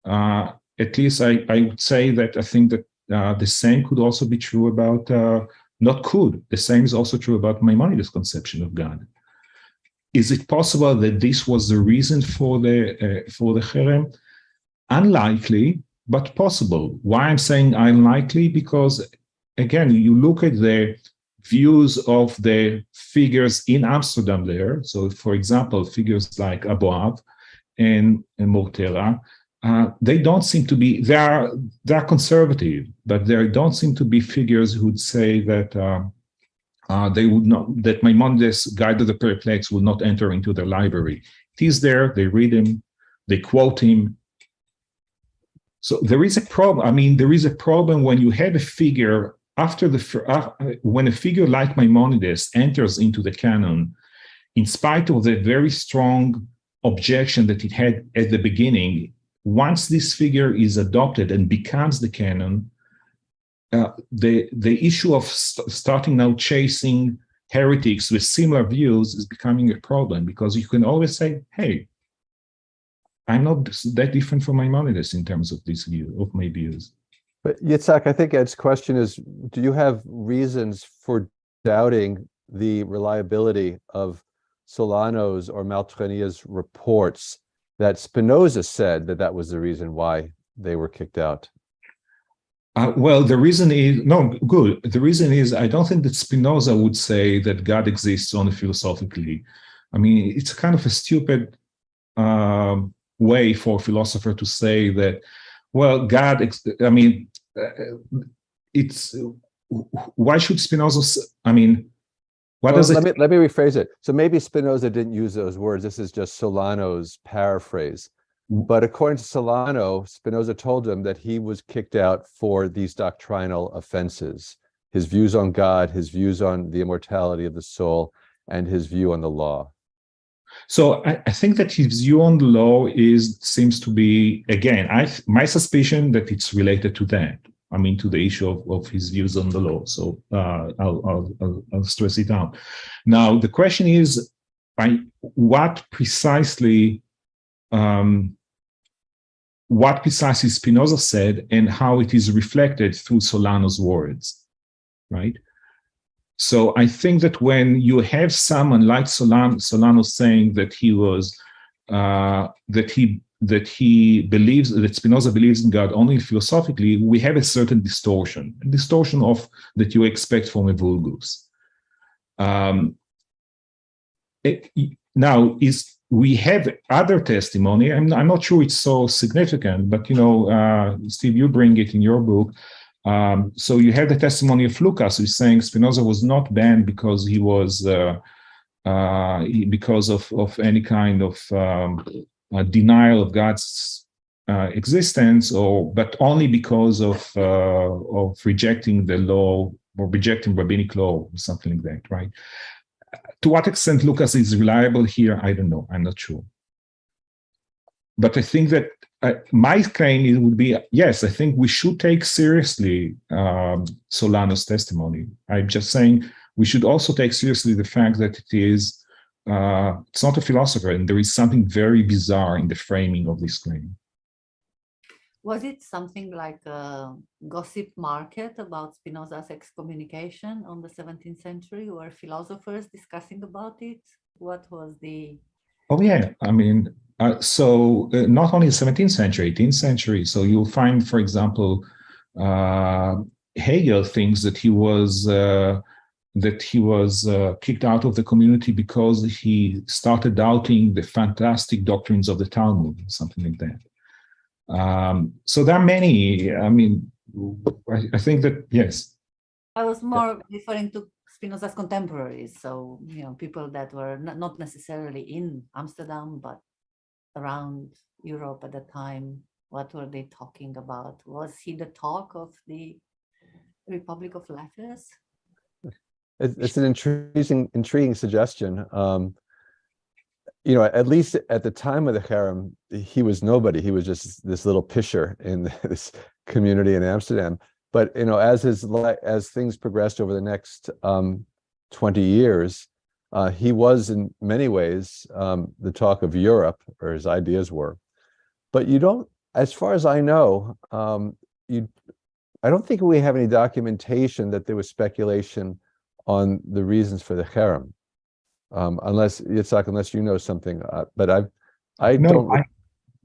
At least I would say that I think that the same could also be true about, the same is also true about Maimonides' conception of God. Is it possible that this was the reason for the Herem? Unlikely, but possible. Why I'm saying unlikely? Because again, you look at the views of the figures in Amsterdam there. So for example, figures like Aboab and Mortera, they don't seem to be, they're conservative, but they don't seem to be figures who would say that they would not, that Maimonides' Guide to the Perplex will not enter into their library. It is there, they read him, they quote him. So there is a problem. I mean, there is a problem when you have a figure when a figure like Maimonides enters into the canon, in spite of the very strong objection that it had at the beginning, once this figure is adopted and becomes the canon, the issue of starting now chasing heretics with similar views is becoming a problem, because you can always say, hey, I'm not that different from Maimonides in terms of this view, of my views. But Yitzhak, I think Ed's question is, do you have reasons for doubting the reliability of Solano's or Maltrenia's reports that Spinoza said that that was the reason why they were kicked out? Well, the reason is, no, good. The reason is, I don't think that Spinoza would say that God exists only philosophically. I mean, it's kind of a stupid way for a philosopher to say that, well, God, I mean, it's, why should Spinoza, I mean, what does it? Let me rephrase it. So maybe Spinoza didn't use those words. This is just Solano's paraphrase. But according to Solano, Spinoza told him that he was kicked out for these doctrinal offenses, his views on God, his views on the immortality of the soul, and his view on the law. So I think that his view on the law seems to be, again, my suspicion that it's related to that. I mean, to the issue of his views on the law. So I'll stress it out. Now, the question is, what precisely Spinoza said and how it is reflected through Solano's words, right? So I think that when you have someone like Solano saying that he was that he believes that Spinoza believes in God only philosophically, we have a certain distortion of that you expect from a vulgus. We have other testimony. I'm not sure it's so significant, but Steve, you bring it in your book. So you have the testimony of Lucas, who's saying Spinoza was not banned because he was because of any kind of denial of God's existence, but only because of rejecting the law or rejecting rabbinic law or something like that, right? To what extent Lucas is reliable here, I don't know. I'm not sure. But I think that my claim would be, yes, I think we should take seriously Solano's testimony. I'm just saying we should also take seriously the fact that it's not a philosopher, and there is something very bizarre in the framing of this claim. Was it something like a gossip market about Spinoza's excommunication on the 17th century? Were philosophers discussing about it? What was the... Oh, yeah. I mean, not only the 17th century, 18th century. So you'll find, for example, Hegel thinks that he was kicked out of the community because he started doubting the fantastic doctrines of the Talmud, something like that. So there are many. I mean, I think that, yes. I was more referring to Spinoza's contemporaries. So, people that were not necessarily in Amsterdam, but around Europe at the time. What were they talking about? Was he the talk of the Republic of Letters? It's an intriguing suggestion. At least at the time of the Cherem, he was nobody. He was just this little pisher in this community in Amsterdam. But as things progressed over the next 20 years, he was in many ways the talk of Europe, or his ideas were. But you don't, as far as I know, I don't think we have any documentation that there was speculation on the reasons for the Cherem. Unless Yitzhak, unless you know something, but I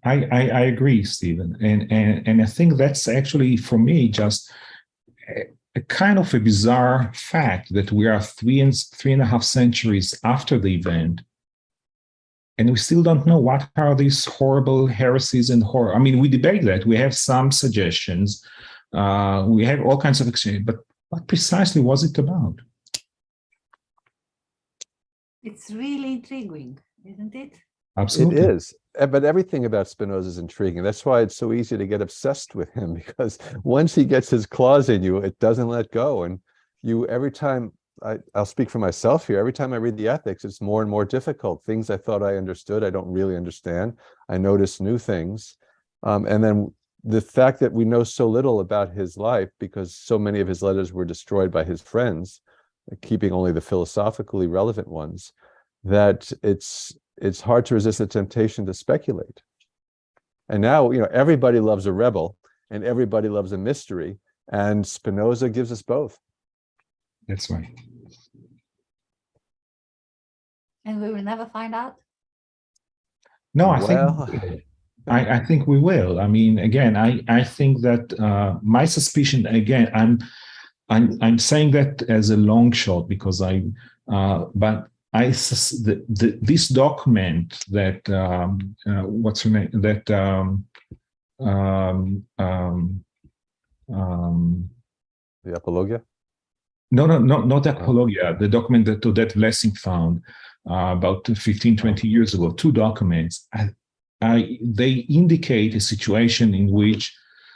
agree, Stephen, and I think that's actually for me just a kind of a bizarre fact that we are 3.5 centuries after the event, and we still don't know what are these horrible heresies and horror. I mean, we debate that. We have some suggestions. We have all kinds of exchange, but what precisely was it about? It's really intriguing, isn't it? Absolutely. It is. But everything about Spinoza is intriguing. That's why it's so easy to get obsessed with him, because once he gets his claws in you, it doesn't let go. And every time I'll speak for myself here. Every time I read the ethics, it's more and more difficult. Things I thought I understood, I don't really understand. I notice new things. And then the fact that we know so little about his life, because so many of his letters were destroyed by his friends, keeping only the philosophically relevant ones, that it's hard to resist the temptation to speculate. And now, everybody loves a rebel and everybody loves a mystery, and Spinoza gives us both. That's right. And we will never find out. No, I think we will. I mean, again, I think that my suspicion, again, I'm saying that as a long shot because this document that what's her name, that The Apologia? No, not the Apologia. The document that Odette Lessing found about 15, 20 years ago, two documents. They indicate a situation in which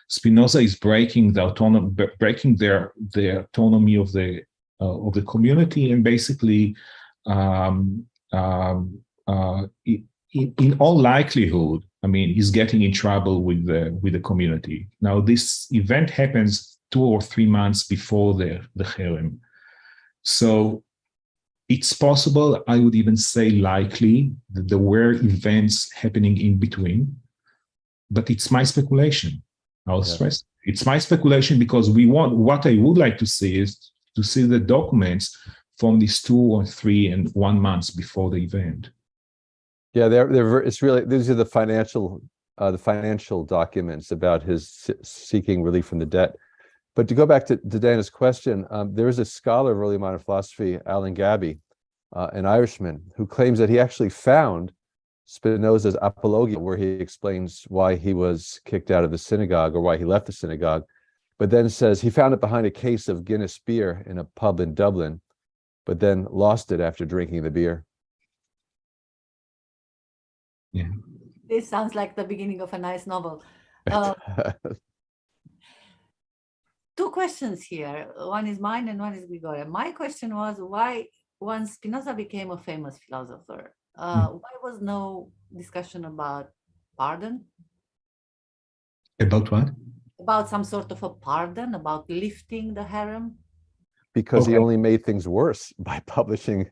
Spinoza is breaking the autonomy of the community, and basically, in all likelihood, I mean, he's getting in trouble with the community. Now, this event happens 2 or 3 months before the Cherem. So it's possible, I would even say likely, that there were events happening in between, but it's my speculation. I'll stress it's my speculation because what I would like to see is to see the documents from these 2 or 3 and 1 months before the event. Yeah, it's really, these are the financial documents about his seeking relief from the debt. But to go back to Dana's question, there is a scholar of early modern philosophy, Alan Gabby, an Irishman, who claims that he actually found Spinoza's Apologia, where he explains why he was kicked out of the synagogue or why he left the synagogue, but then says he found it behind a case of Guinness beer in a pub in Dublin, but then lost it after drinking the beer. Yeah. This sounds like the beginning of a nice novel. 2 questions here. One is mine and one is Grigoria. My question was, why, once Spinoza became a famous philosopher, why was no discussion about pardon? About what? About some sort of a pardon, about lifting the harem? Because he only made things worse by publishing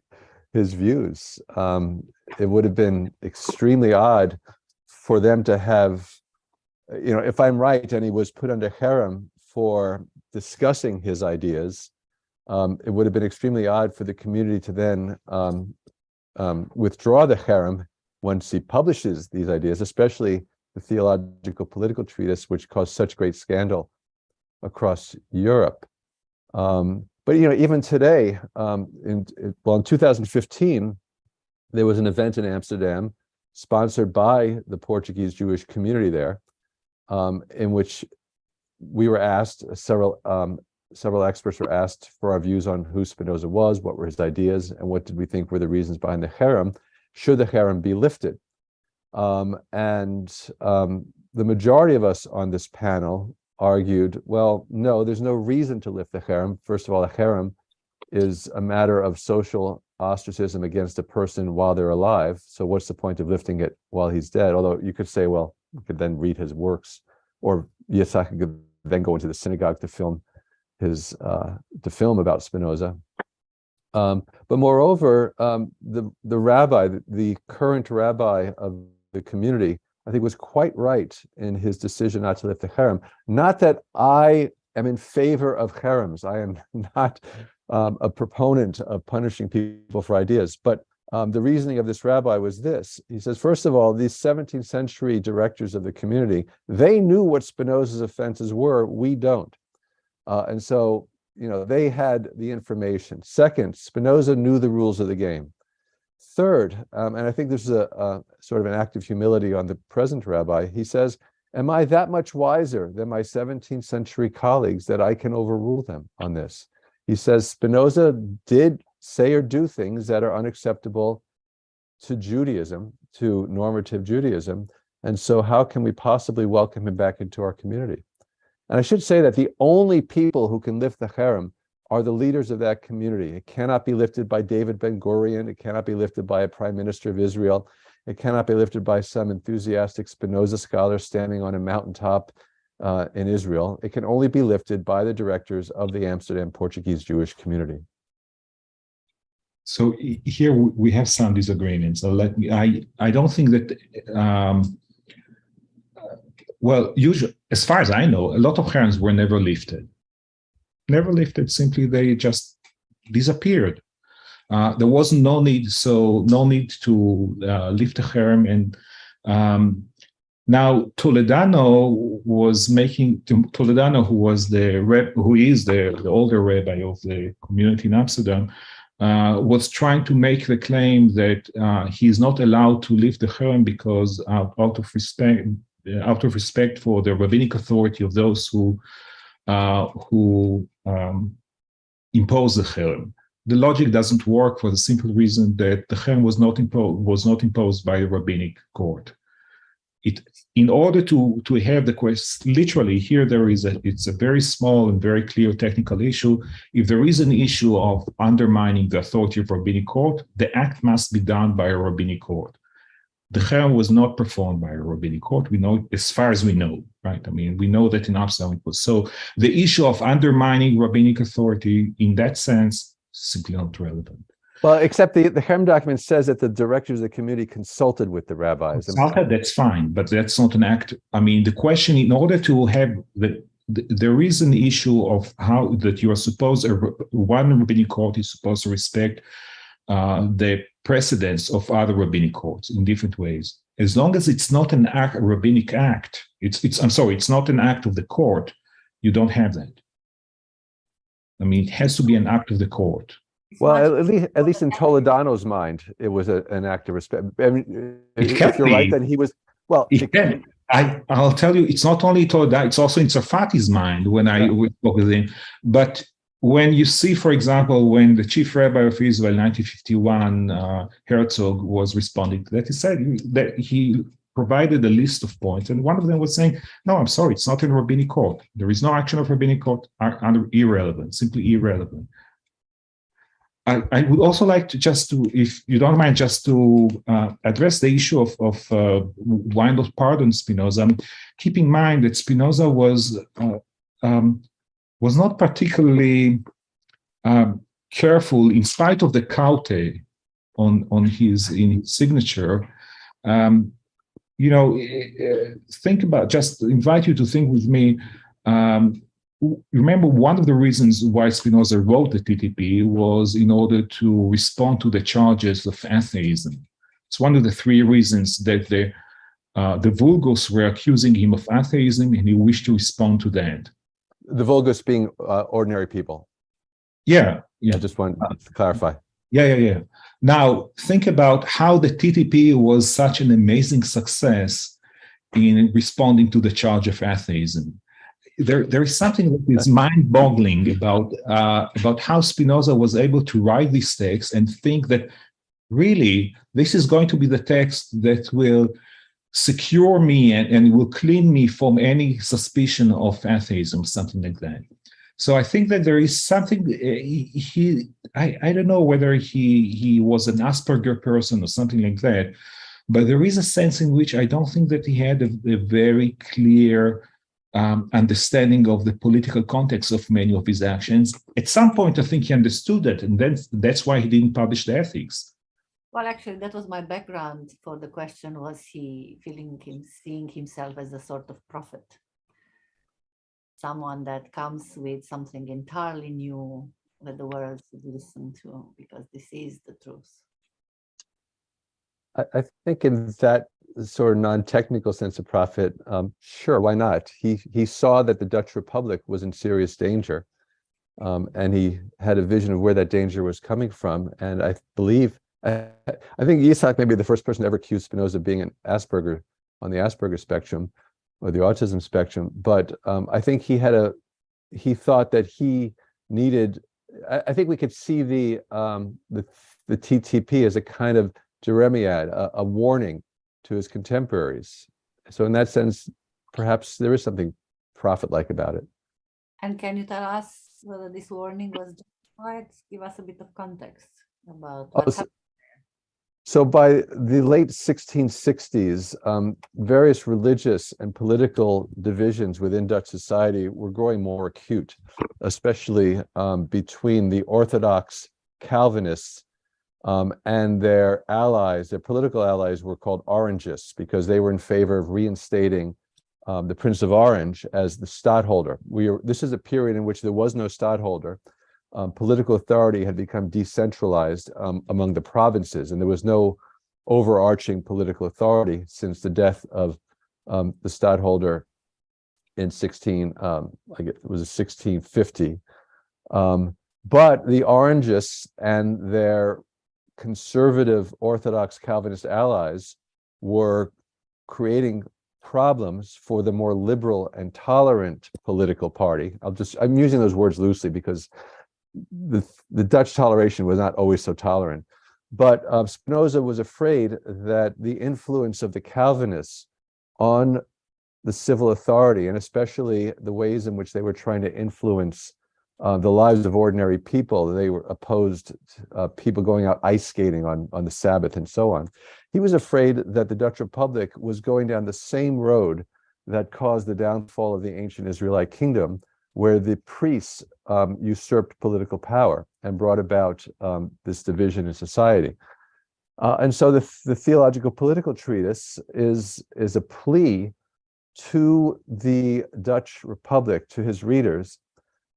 his views. It would have been extremely odd for them to have, if I'm right, and he was put under harem for discussing his ideas, it would have been extremely odd for the community to then withdraw the harem once he publishes these ideas, especially the theological political treatise, which caused such great scandal across Europe. But even today, in 2015, there was an event in Amsterdam sponsored by the Portuguese Jewish community there, in which we were asked, several experts were asked for our views on who Spinoza was, what were his ideas, and what did we think were the reasons behind the harem. Should the harem be lifted? The majority of us on this panel argued, well, no, there's no reason to lift the harem. First of all, a harem is a matter of social ostracism against a person while they're alive. So what's the point of lifting it while he's dead? Although you could say, well, we could then read his works, or Yitzhak could then go into the synagogue to film about Spinoza. But moreover, the rabbi, the current rabbi of the community, I think was quite right in his decision not to lift the harem. Not that I am in favor of harems. I am not a proponent of punishing people for ideas. But the reasoning of this rabbi was this. He says, first of all, these 17th century directors of the community, they knew what Spinoza's offenses were. We don't. And so, they had the information. Second, Spinoza knew the rules of the game. Third, and I think this is a sort of an act of humility on the present rabbi, he says, am I that much wiser than my 17th century colleagues that I can overrule them on this? He says Spinoza did say or do things that are unacceptable to Judaism, to normative Judaism, and so how can we possibly welcome him back into our community? And I should say that the only people who can lift the harem are the leaders of that community. It cannot be lifted by David Ben-Gurion. It cannot be lifted by a prime minister of Israel. It cannot be lifted by some enthusiastic Spinoza scholar standing on a mountaintop in Israel. It can only be lifted by the directors of the Amsterdam Portuguese Jewish community. So here we have some disagreements. So I don't think that, well, usually, as far as I know, a lot of Herems were never lifted. Never lifted, simply they just disappeared. There was no need to lift the Herem. And now Toledano was making, Toledano, who is the older rabbi of the community in Amsterdam, was trying to make the claim that he is not allowed to lift the Herem because out of respect for the rabbinic authority of those who impose the Herem. The logic doesn't work for the simple reason that the Herem was not imposed by the rabbinic court. In order to have the question, literally here it's a very small and very clear technical issue. If there is an issue of undermining the authority of rabbinic court, the act must be done by a rabbinic court. The Herem was not performed by a rabbinic court. We know, as far as we know, right? I mean, we know that in Amsterdam it was. So the issue of undermining rabbinic authority in that sense, simply not relevant. Well, except the Herem document says that the directors of the community consulted with the rabbis. Consulted, that's fine, but that's not an act. I mean, the question, in order to have there is an issue of how that you are supposed, one rabbinic court is supposed to respect the precedence of other rabbinic courts in different ways. As long as it's not an act, a rabbinic act, it's not an act of the court, you don't have that. I mean, it has to be an act of the court. Well, at least in Toledano's mind, it was an act of respect. I mean, if you're right, then he was, well. I'll tell you, it's not only Toledano, it's also in Tzarfati's mind when we spoke with him. But when you see, for example, when the chief rabbi of Israel, 1951, Herzog, was responding to that, he said that he provided a list of points, and one of them was saying, no, I'm sorry, it's not in rabbinic court. There is no action of rabbinic court under irrelevant, simply irrelevant. I would also like to if you don't mind, just to address the issue of why not pardon Spinoza. Keep in mind that Spinoza was not particularly careful, in spite of the caute in his signature. Think about, just invite you to think with me. Remember, one of the reasons why Spinoza wrote the TTP was in order to respond to the charges of atheism. It's one of the three reasons that the Vulgos were accusing him of atheism, and he wished to respond to that. The Vulgos being ordinary people. Yeah. I just want to clarify. Yeah. Now, think about how the TTP was such an amazing success in responding to the charge of atheism. There is something that is mind-boggling about how Spinoza was able to write these texts and think that really this is going to be the text that will secure me and will clean me from any suspicion of atheism, something like that. So I think that there is something, I don't know whether he was an Asperger person or something like that, but there is a sense in which I don't think that he had a very clear understanding of the political context of many of his actions. At some point, I think he understood that, and that's why he didn't publish the ethics. Well, actually, that was my background for the question. Was he seeing himself as a sort of prophet? Someone that comes with something entirely new that the world should listen to, because this is the truth. I think in that sort of non-technical sense of prophet, sure, why not? He saw that the Dutch Republic was in serious danger, and he had a vision of where that danger was coming from. And I believe, I think Isaac may be the first person to ever accuse Spinoza of being on the Asperger spectrum or the autism spectrum. But I think he thought that he needed. I think we could see the TTP as a kind of jeremiad, a warning to his contemporaries. So in that sense, perhaps there is something prophet-like about it. And can you tell us whether this warning was justified? Give us a bit of context about Oh, what so- So by the late 1660s, various religious and political divisions within Dutch society were growing more acute, especially between the Orthodox Calvinists and their allies. Their political allies were called Orangists because they were in favor of reinstating the Prince of Orange as the stadtholder. This is a period in which there was no stadtholder. Political authority had become decentralized among the provinces, and there was no overarching political authority since the death of the stadtholder in 1650. But the Orangists and their conservative Orthodox Calvinist allies were creating problems for the more liberal and tolerant political party. I'm using those words loosely because the Dutch toleration was not always so tolerant, but Spinoza was afraid that the influence of the Calvinists on the civil authority, and especially the ways in which they were trying to influence the lives of ordinary people, they were opposed to people going out ice skating on the Sabbath and so on. He was afraid that the Dutch Republic was going down the same road that caused the downfall of the ancient Israelite kingdom, where the priests usurped political power and brought about this division in society. And so the theological political treatise is a plea to the Dutch Republic, to his readers,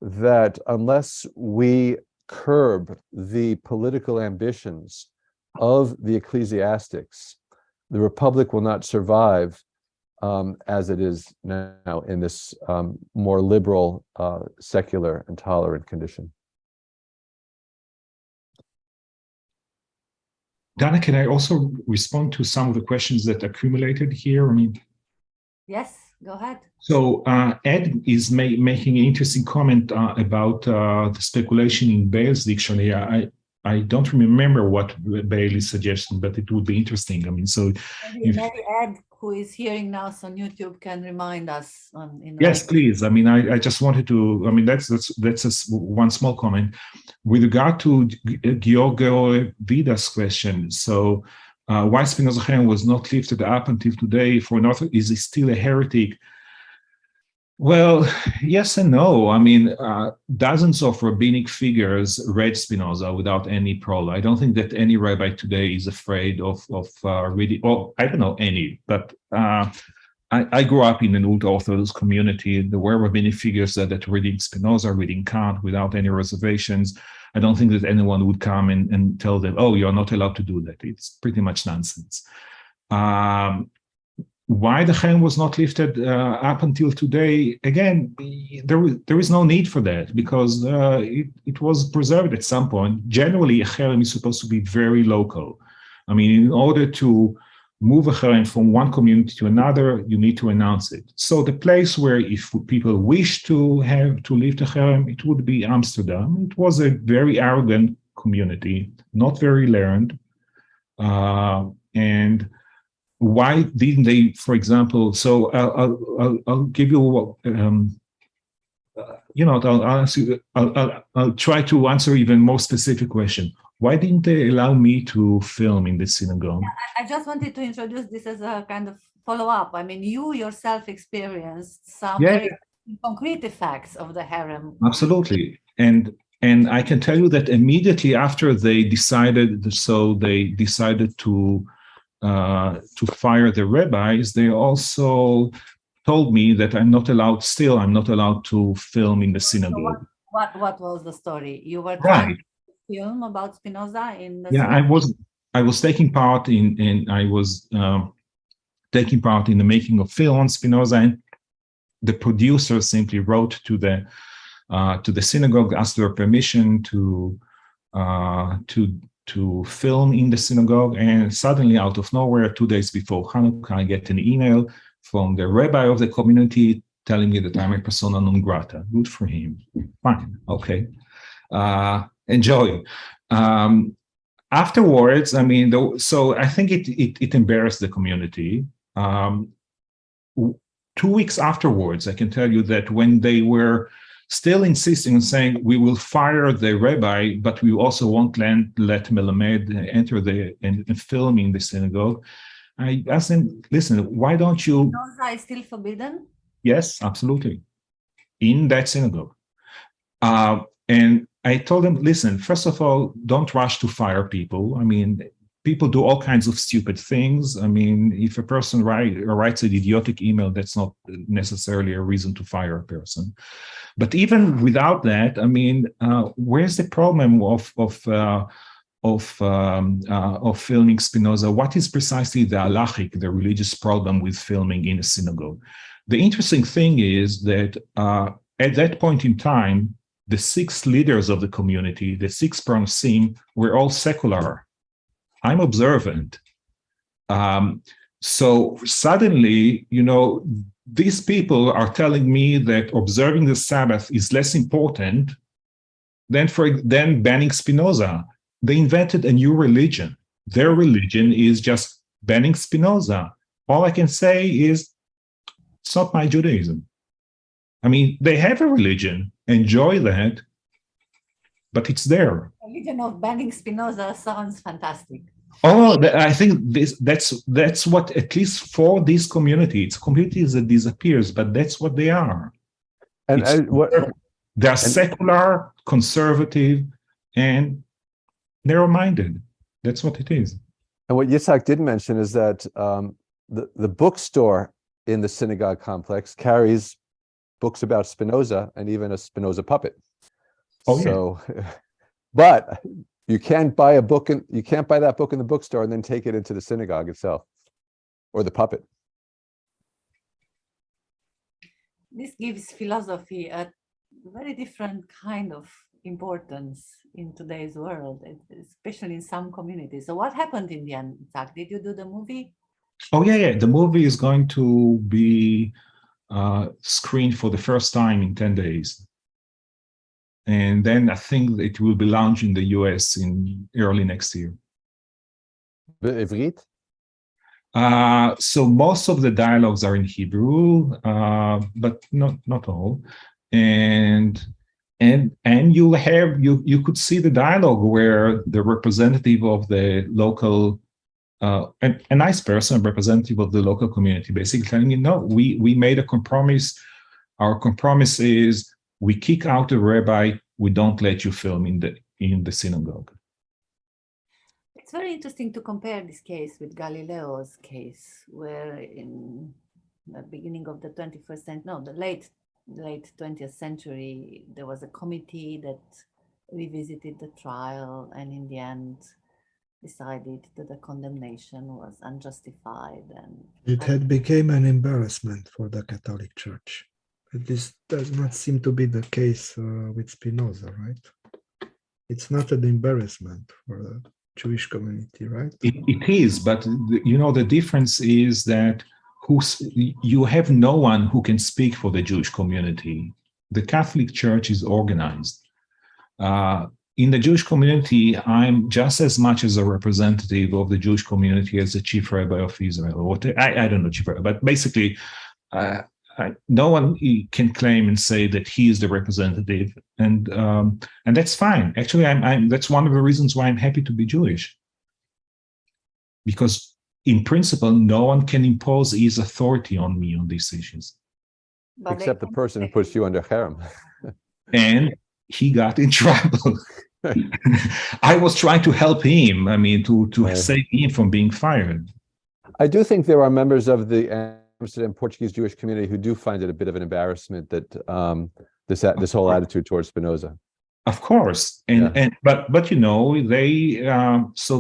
that unless we curb the political ambitions of the ecclesiastics, the Republic will not survive as it is now in this more liberal, secular, and tolerant condition. Dana, can I also respond to some of the questions that accumulated here? I mean, Yes, go ahead. so Ed is making an interesting comment about the speculation in Bayle's dictionary. I don't remember what Bayle is suggesting, but it would be interesting. I mean, so Maybe Ed, who is hearing us on YouTube, can remind us on. Yes, please. I mean, I just wanted to. I mean, that's one small comment with regard to Giorgio Vida's question. So, why Spinoza Cherem was not lifted up until today for an author? Is he still a heretic? Well, yes and no. I mean, dozens of rabbinic figures read Spinoza without any problem. I don't think that any rabbi today is afraid of reading. Well, I don't know any, but I grew up in an ultra-Orthodox community. There were rabbinic figures that reading Spinoza, reading Kant without any reservations. I don't think that anyone would come and tell them, "Oh, you're not allowed to do that." It's pretty much nonsense. Why the Cherem was not lifted up until today? Again, there is no need for that because it was preserved at some point. Generally, a Cherem is supposed to be very local. I mean, in order to move a Cherem from one community to another, you need to announce it. So the place where if people wish to lift a Cherem, it would be Amsterdam. It was a very arrogant community, not very learned, and why didn't they, for example, so I'll give you, I'll try to answer even more specific question. Why didn't they allow me to film in the synagogue? I just wanted to introduce this as a kind of follow-up. I mean, you yourself experienced some very concrete effects of the Cherem. Absolutely. And I can tell you that immediately after they decided to fire the rabbis, they also told me that I'm not allowed to film in the synagogue. So what was the story? You were trying to film about Spinoza in the synagogue? I was taking part in the making of film on Spinoza, and the producer simply wrote to the synagogue, asked their permission to film in the synagogue, and suddenly out of nowhere, 2 days before Hanukkah, I get an email from the rabbi of the community telling me that I'm a persona non grata. Good for him. Fine. Okay. Enjoy. Afterwards, I mean, so I think it embarrassed the community. 2 weeks afterwards, I can tell you that when they were still insisting on saying we will fire the rabbi, but we also won't let Melamed enter and film in the synagogue. I asked him, listen, why don't you? Spinoza is still forbidden? Yes, absolutely. In that synagogue. And I told him, listen, first of all, don't rush to fire people. I mean, people do all kinds of stupid things. I mean, if a person writes an idiotic email, that's not necessarily a reason to fire a person. But even without that, I mean, where's the problem of filming Spinoza? What is precisely the halachic, the religious problem with filming in a synagogue? The interesting thing is that at that point in time, the 6 leaders of the community, the 6 parnasim, were all secular. I'm observant. So suddenly, these people are telling me that observing the Sabbath is less important than banning Spinoza. They invented a new religion. Their religion is just banning Spinoza. All I can say is, it's not my Judaism. I mean, they have a religion, enjoy that, but it's there. Religion of banning Spinoza sounds fantastic. Oh, I think that's what, at least for this community, it's a community that disappears, but that's what they are. And They are secular, conservative, and narrow-minded. That's what it is. And what Yitzhak did mention is that the bookstore in the synagogue complex carries books about Spinoza and even a Spinoza puppet. Oh, yeah. So, but you can't buy that book in the bookstore and then take it into the synagogue itself, or the puppet. This gives philosophy a very different kind of importance in today's world, especially in some communities. So what happened in the end, Zach? Did you do the movie? Oh, yeah. The movie is going to be screened for the first time in 10 days. And then I think it will be launched in the US in early next year. Ivrit? So most of the dialogues are in Hebrew, but not all. And you could see the dialogue where the representative of the local, a nice person, representative of the local community, basically telling you, no, we made a compromise. Our compromise is we kick out the rabbi, we don't let you film in the synagogue. It's very interesting to compare this case with Galileo's case, where in the beginning of the 21st century, no, the late 20th century, there was a committee that revisited the trial and in the end decided that the condemnation was unjustified. And it had become an embarrassment for the Catholic Church. This does not seem to be the case with Spinoza, right? It's not an embarrassment for the Jewish community, right? It is, but the difference is that you have no one who can speak for the Jewish community. The Catholic Church is organized. In the Jewish community, I'm just as much as a representative of the Jewish community as the chief rabbi of Israel. I don't know, chief rabbi, but basically, no one can claim and say that he is the representative, and that's fine. Actually, that's one of the reasons why I'm happy to be Jewish, because in principle, no one can impose his authority on me on these issues. but Except the person who puts you under cherem. And he got in trouble. I was trying to help him. I mean, to save him from being fired. I do think there are members of the Amsterdam Portuguese Jewish community who do find it a bit of an embarrassment that this whole attitude towards Spinoza. Of course, but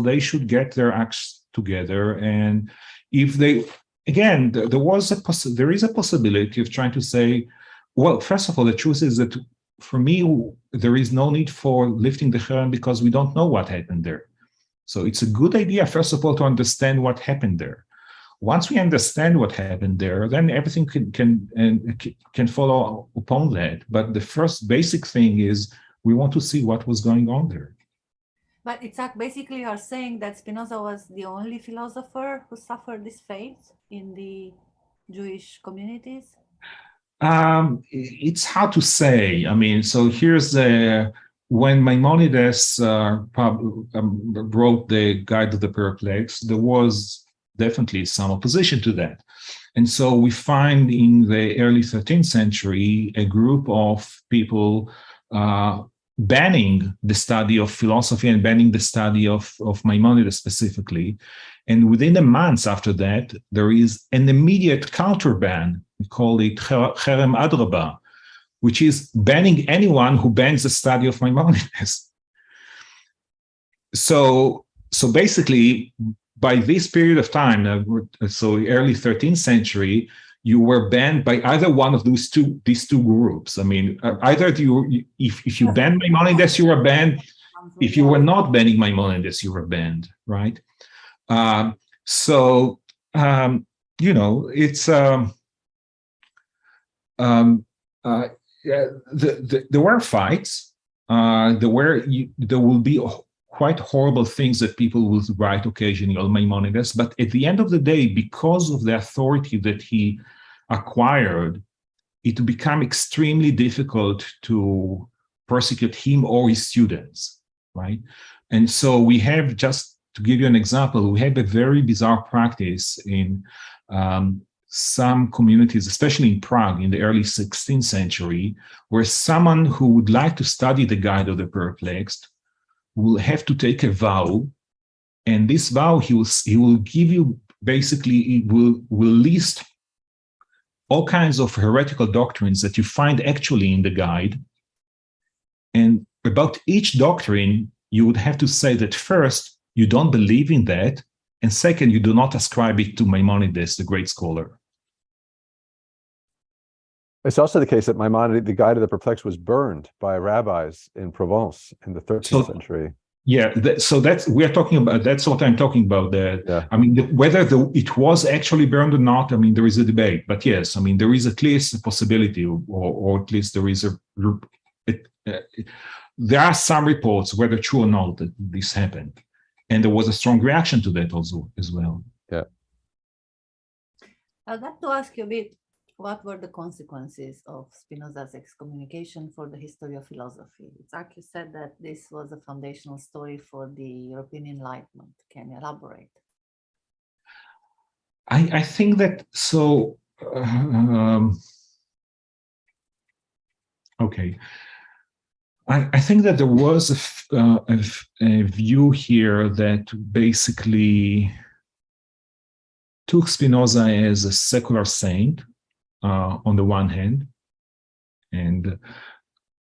they should get their acts together, and if they there is a possibility of trying to say, well, first of all, the truth is that for me there is no need for lifting the cherem because we don't know what happened there. So it's a good idea, first of all, to understand what happened there. Once we understand what happened there, then everything can follow upon that. But the first basic thing is we want to see what was going on there. But Itzhak, basically you're saying that Spinoza was the only philosopher who suffered this fate in the Jewish communities? It's hard to say. I mean, so here's when Maimonides wrote the Guide of the Perplexed, there was definitely some opposition to that. And so we find in the early 13th century a group of people banning the study of philosophy and banning the study of Maimonides specifically. And within a month after that, there is an immediate counter ban. We call it Cherem Adraba, which is banning anyone who bans the study of Maimonides. So basically, by this period of time, so early 13th century, you were banned by either one of these two groups. I mean, either if you banned Maimonides, you were banned. If you were not banning Maimonides, you were banned, right? You know, it's there were fights. There will be quite horrible things that people will write occasionally on Maimonides, but at the end of the day, because of the authority that he acquired, it became extremely difficult to persecute him or his students, right? And so we have, just to give you an example, we have a very bizarre practice in some communities, especially in Prague in the early 16th century, where someone who would like to study the Guide of the Perplexed will have to take a vow, and this vow he will give you, basically it will list all kinds of heretical doctrines that you find actually in the guide, and about each doctrine you would have to say that first you don't believe in that, and second you do not ascribe it to Maimonides, the great scholar. It's also the case that Maimonides, the Guide of the Perplexed, was burned by rabbis in Provence in the 13th century. Yeah, we are talking about. That's what I'm talking about. Yeah. I mean, whether it was actually burned or not, I mean, there is a debate. But yes, I mean, there is at least a possibility, or at least there is there are some reports, whether true or not, that this happened, and there was a strong reaction to that also as well. Yeah. I'd like to ask you a bit. What were the consequences of Spinoza's excommunication for the history of philosophy? It's actually said that this was a foundational story for the European Enlightenment. Can you elaborate? I think that so. Okay. I think that there was a view here that basically took Spinoza as a secular saint. On the one hand, and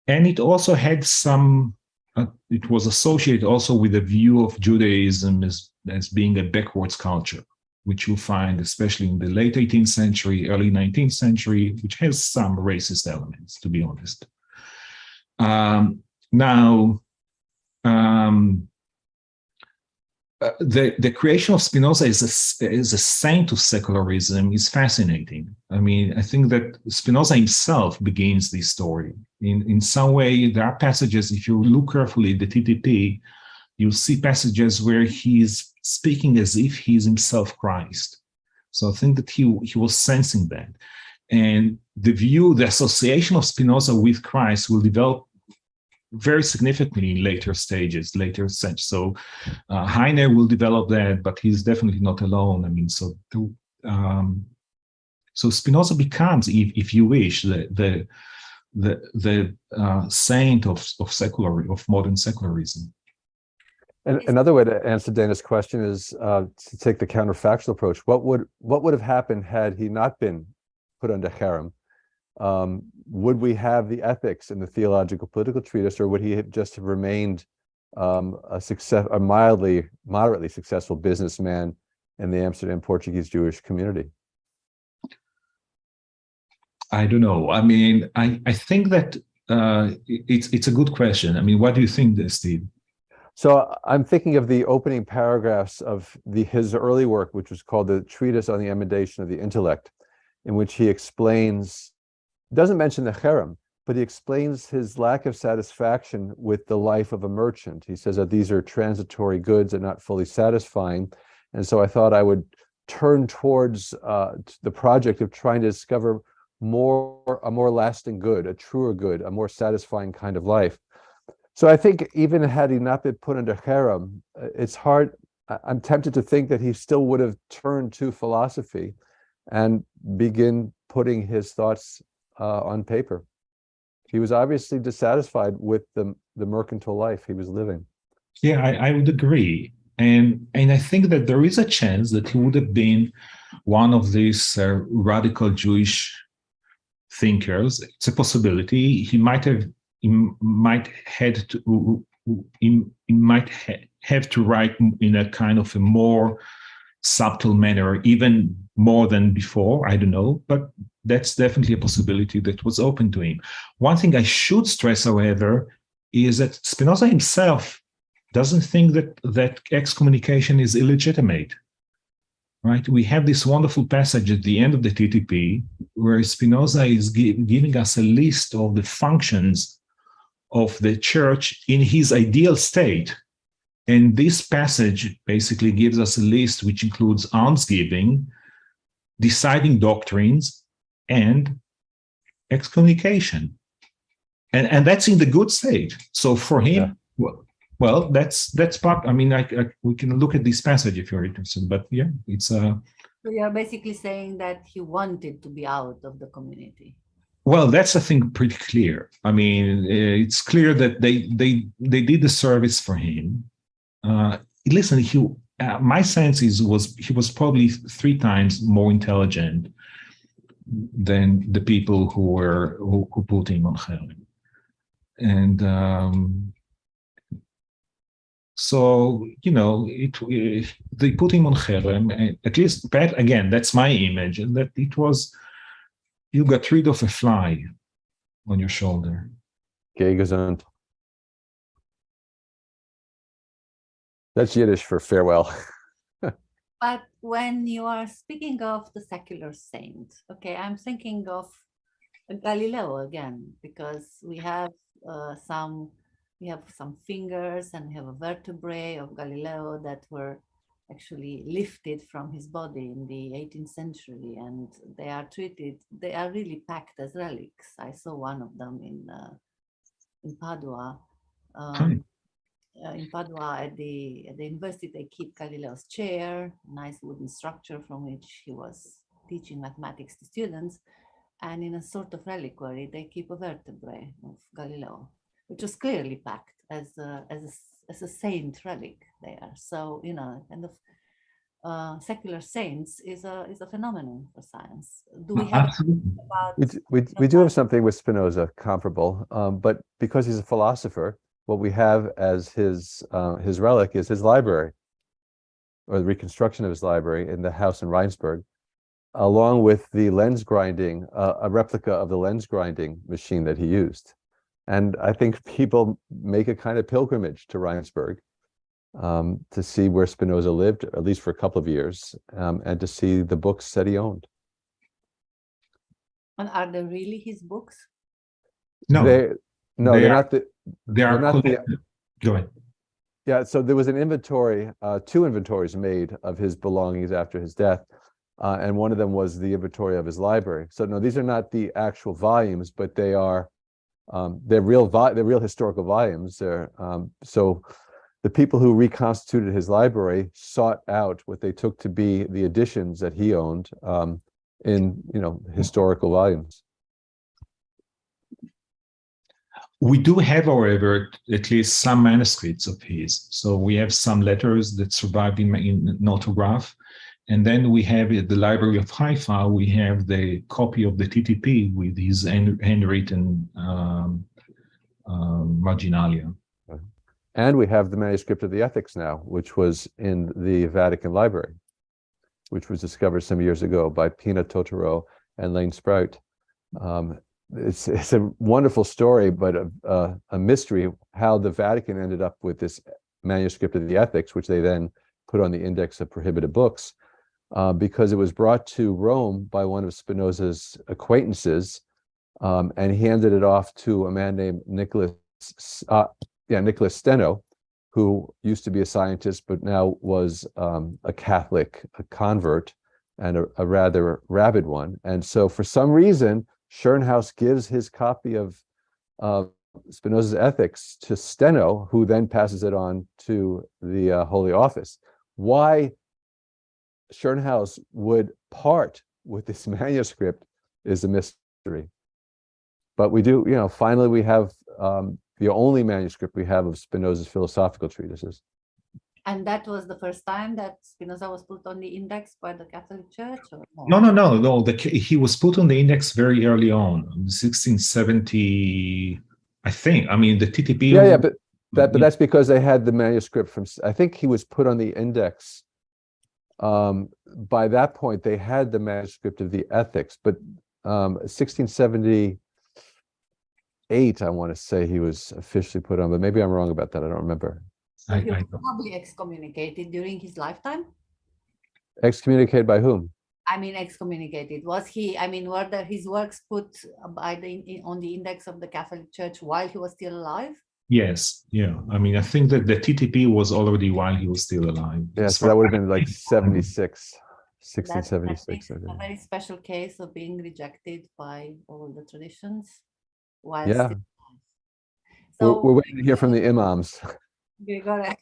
it also had some. It was associated also with a view of Judaism as being a backwards culture, which you'll find especially in the late 18th century, early 19th century, which has some racist elements, to be honest. The creation of Spinoza as a saint of secularism is fascinating. I mean, I think that Spinoza himself begins this story. In some way, there are passages, if you look carefully at the TTP, you'll see passages where he's speaking as if he's himself Christ. So I think that he was sensing that. And the association of Spinoza with Christ will develop very significantly in later stages, later centuries. So Heine will develop that, but he's definitely not alone. I mean, so Spinoza becomes, if you wish, the saint of modern secularism. And another way to answer Dana's question is to take the counterfactual approach. What would have happened had he not been put under cherem? Would we have the ethics in the theological political treatise, or would he just have remained a moderately successful businessman in the Amsterdam Portuguese Jewish community? I don't know. I mean, I think that it's a good question. I mean, what do you think, Steve? So I'm thinking of the opening paragraphs of his early work, which was called the Treatise on the Emendation of the Intellect, in which he doesn't mention the cherem, but he explains his lack of satisfaction with the life of a merchant. He says that these are transitory goods and not fully satisfying. And so I thought I would turn towards the project of trying to discover a more lasting good, a truer good, a more satisfying kind of life. So I think even had he not been put under cherem, it's hard. I'm tempted to think that he still would have turned to philosophy and begin putting his thoughts on paper. He was obviously dissatisfied with the mercantile life he was living. Yeah, I would agree. And I think that there is a chance that he would have been one of these radical Jewish thinkers. It's a possibility. He might have to write in a kind of a more subtle manner, even more than before. I don't know, but that's definitely a possibility that was open to him. One thing I should stress, however, is that Spinoza himself doesn't think that excommunication is illegitimate. Right? We have this wonderful passage at the end of the TTP where Spinoza is giving us a list of the functions of the church in his ideal state. And this passage basically gives us a list which includes almsgiving, deciding doctrines, and excommunication. And that's in the good state. So for him, well, that's part. I mean, we can look at this passage if you're interested. But yeah, it's So you're basically saying that he wanted to be out of the community. Well, that's I think pretty clear. I mean, it's clear that they did the service for him. Listen, my sense was he was probably 3 times more intelligent than the people who put him on cherem. And so, you know, they put him on cherem. At least, again, that's my image, and that it was, you got rid of a fly on your shoulder. Geh gesund. That's Yiddish for farewell. But when you are speaking of the secular saint, okay, I'm thinking of Galileo again, because we have some fingers and we have a vertebrae of Galileo that were actually lifted from his body in the 18th century, and they are really packed as relics. I saw one of them in Padua. In Padua at the university, they keep Galileo's chair, a nice wooden structure from which he was teaching mathematics to students. And in a sort of reliquary, they keep a vertebrae of Galileo, which was clearly packed as a saint relic there. So, you know, kind of secular saints is a phenomenon for science. Do we have about? We do have something with Spinoza comparable, but because he's a philosopher, what we have as his relic is his library, or the reconstruction of his library in the house in Rheinsberg, along with the lens grinding, a replica of the lens grinding machine that he used. And I think people make a kind of pilgrimage to Rheinsberg to see where Spinoza lived, at least for a couple of years, and to see the books that he owned. And are they really his books? No, they're not. They are not. Go ahead. Yeah, so there was an inventory, 2 inventories made of his belongings after his death, and one of them was the inventory of his library. So no, these are not the actual volumes, but they are they're real historical volumes. So the people who reconstituted his library sought out what they took to be the editions that he owned in historical volumes. We do have, however, at least some manuscripts of his. So we have some letters that survived in an autograph. And then we have at the Library of Haifa, we have the copy of the TTP with his handwritten marginalia. And we have the manuscript of the Ethics now, which was in the Vatican Library, which was discovered some years ago by Pina Totaro and Lane Sprout. It's a wonderful story, but a mystery how the Vatican ended up with this manuscript of the Ethics, which they then put on the Index of Prohibited Books, because it was brought to Rome by one of Spinoza's acquaintances, and he handed it off to a man named Nicholas Steno, who used to be a scientist, but now was a Catholic convert, and a rather rabid one. And so for some reason, Schernhaus gives his copy of Spinoza's Ethics to Steno, who then passes it on to the Holy Office. Why Schernhaus would part with this manuscript is a mystery. But we do, finally we have the only manuscript we have of Spinoza's philosophical treatises. And that was the first time that Spinoza was put on the index by the Catholic Church? Or No. He was put on the index very early on, 1670, I think. I mean, the TTP. Yeah, but that's because they had the manuscript from. I think he was put on the index. By that point, they had the manuscript of the Ethics, but 1678, I want to say he was officially put on, but maybe I'm wrong about that. I don't remember. So he was probably excommunicated during his lifetime? Excommunicated by whom? I mean, excommunicated. Was he, were there his works put on the index of the Catholic Church while he was still alive? Yes, yeah. I mean, I think that the TTP was already while he was still alive. Yeah, so that would have been like 1676. That's a very special case of being rejected by all the traditions. While Yeah. still alive. So We're waiting to hear from the imams. Grigore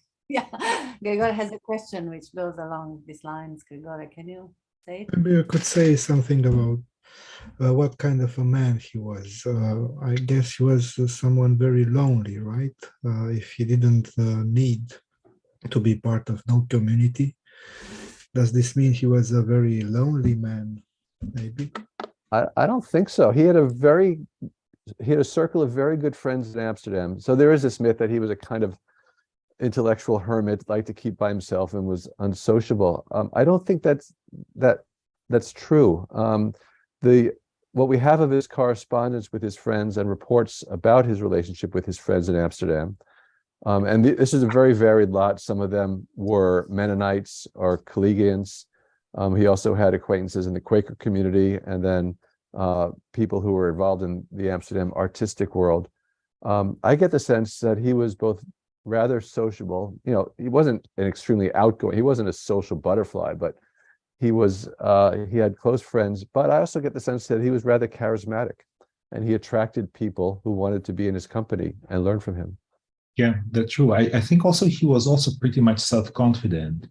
has a question which goes along these lines. Grigore, can you say it? Maybe you could say something about what kind of a man he was. I guess he was someone very lonely, right? If he didn't need to be part of no community, does this mean he was a very lonely man, maybe? I don't think so. He had a circle of very good friends in Amsterdam. So there is this myth that he was a kind of intellectual hermit, liked to keep by himself and was unsociable. I don't think that's true. What we have of his correspondence with his friends and reports about his relationship with his friends in Amsterdam, and this is a very varied lot. Some of them were Mennonites or Collegians. He also had acquaintances in the Quaker community, and then people who were involved in the Amsterdam artistic world. I get the sense that he was both rather sociable. He wasn't an extremely outgoing. He wasn't a social butterfly, but he had close friends. But I also get the sense that he was rather charismatic, and he attracted people who wanted to be in his company and learn from him. Yeah, that's true. I think also he was also pretty much self-confident.